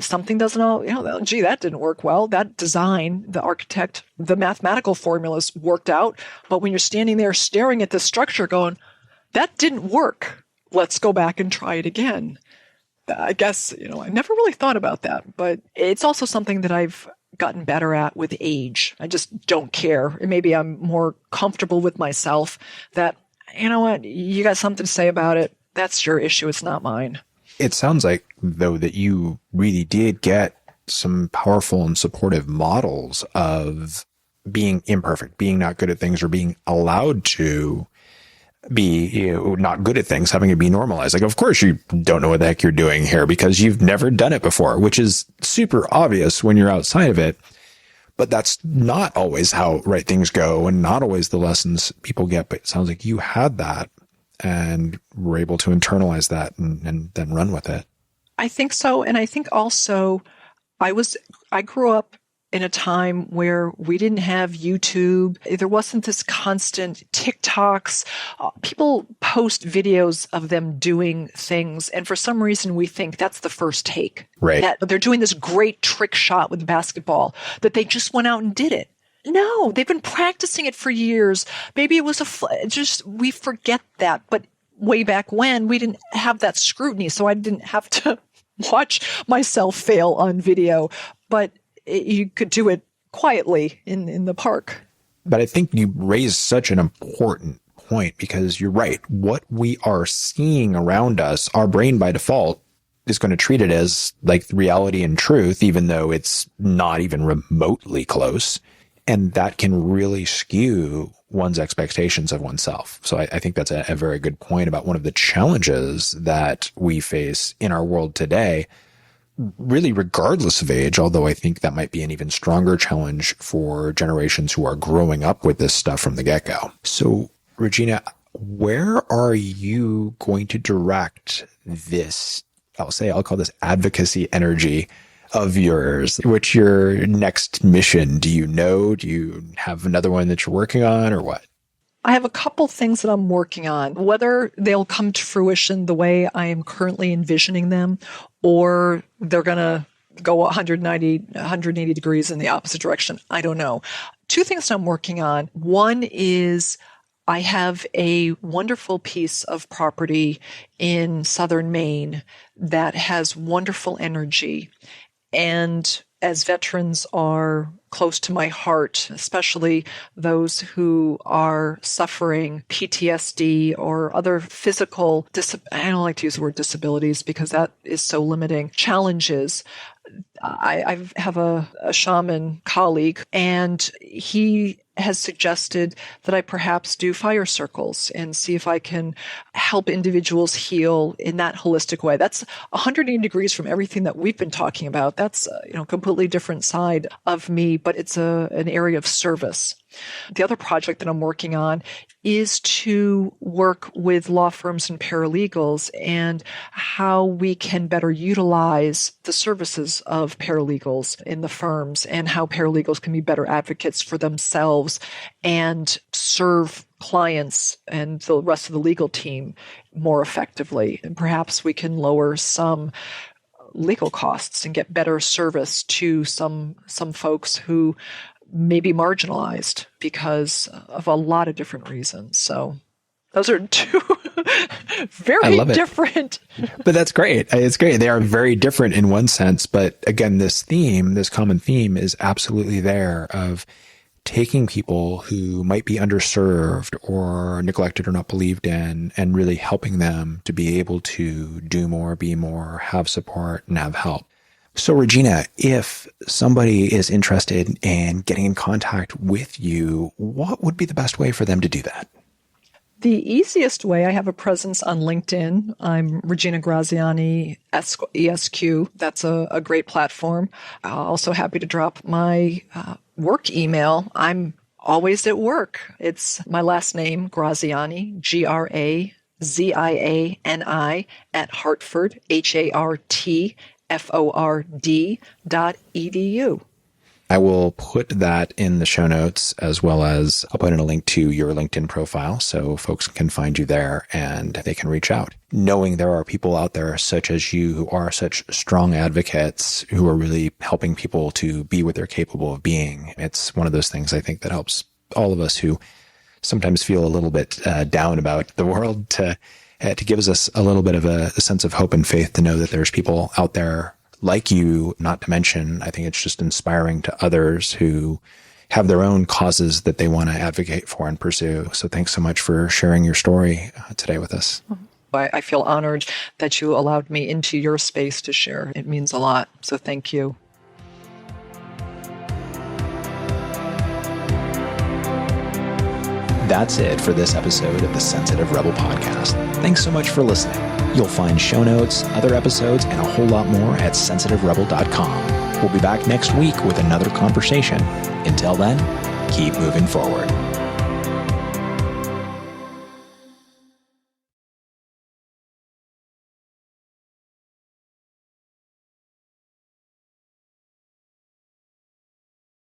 B: something doesn't, gee, that didn't work well. That design, the architect, the mathematical formulas worked out. But when you're standing there staring at the structure going, that didn't work. Let's go back and try it again. I guess, I never really thought about that, but it's also something that I've gotten better at with age. I just don't care. Maybe I'm more comfortable with myself that, you know what, you got something to say about it. That's your issue. It's not mine.
A: It sounds like, though, that you really did get some powerful and supportive models of being imperfect, being not good at things, or being allowed to be not good at things, having it be normalized. Like, of course you don't know what the heck you're doing here because you've never done it before, which is super obvious when you're outside of it. But that's not always how things go and not always the lessons people get. But it sounds like you had that and were able to internalize that and then run with it.
B: I think so. And I think also I grew up in a time where we didn't have YouTube. There wasn't this constant TikToks. People post videos of them doing things. And for some reason, we think that's the first take.
A: Right.
B: That they're doing this great trick shot with basketball, that they just went out and did it. No, they've been practicing it for years. Maybe it was we forget that. But way back when, we didn't have that scrutiny. So I didn't have to watch myself fail on video. But you could do it quietly in the park.
A: But I think you raise such an important point because you're right. What we are seeing around us, our brain by default is going to treat it as like reality and truth, even though it's not even remotely close. And that can really skew one's expectations of oneself. So I think that's a very good point about one of the challenges that we face in our world today, really regardless of age, although I think that might be an even stronger challenge for generations who are growing up with this stuff from the get-go. So, Regina, Where are you going to direct this, I'll call this advocacy energy of yours? What's your next mission? Do you know? Do you have another one that you're working on or what?
B: I have a couple things that I'm working on. Whether they'll come to fruition the way I am currently envisioning them, or they're going to go 180 degrees in the opposite direction, I don't know. Two things I'm working on. One is I have a wonderful piece of property in southern Maine that has wonderful energy. And as veterans are close to my heart, especially those who are suffering PTSD or other physical, I don't like to use the word disabilities because that is so limiting, challenges. I have a shaman colleague, and he has suggested that I perhaps do fire circles and see if I can help individuals heal in that holistic way. That's 180 degrees from everything that we've been talking about. That's a completely different side of me, but it's an area of service. The other project that I'm working on is to work with law firms and paralegals and how we can better utilize the services of paralegals in the firms and how paralegals can be better advocates for themselves and serve clients and the rest of the legal team more effectively. And perhaps we can lower some legal costs and get better service to some folks who may be marginalized because of a lot of different reasons. So those are two very different.
A: But that's great. It's great. They are very different in one sense. But again, this common theme is absolutely there of taking people who might be underserved or neglected or not believed in and really helping them to be able to do more, be more, have support, and have help. So Regina, if somebody is interested in getting in contact with you, what would be the best way for them to do that?
B: The easiest way, I have a presence on LinkedIn. I'm Regina Graziani, ESQ. That's a great platform. Also happy to drop my work email. I'm always at work. It's my last name, Graziani, Graziani at Hartford, HARTFORD.edu.
A: I will put that in the show notes, as well as I'll put in a link to your LinkedIn profile so folks can find you there and they can reach out. Knowing there are people out there such as you who are such strong advocates who are really helping people to be what they're capable of being. It's one of those things I think that helps all of us who sometimes feel a little bit down about the world to give us a little bit of a sense of hope and faith to know that there's people out there like you, not to mention, I think it's just inspiring to others who have their own causes that they want to advocate for and pursue. So thanks so much for sharing your story today with us.
B: I feel honored that you allowed me into your space to share. It means a lot. So thank you.
A: That's it for this episode of the Sensitive Rebel podcast. Thanks so much for listening. You'll find show notes, other episodes, and a whole lot more at sensitiverebel.com. We'll be back next week with another conversation. Until then, keep moving forward.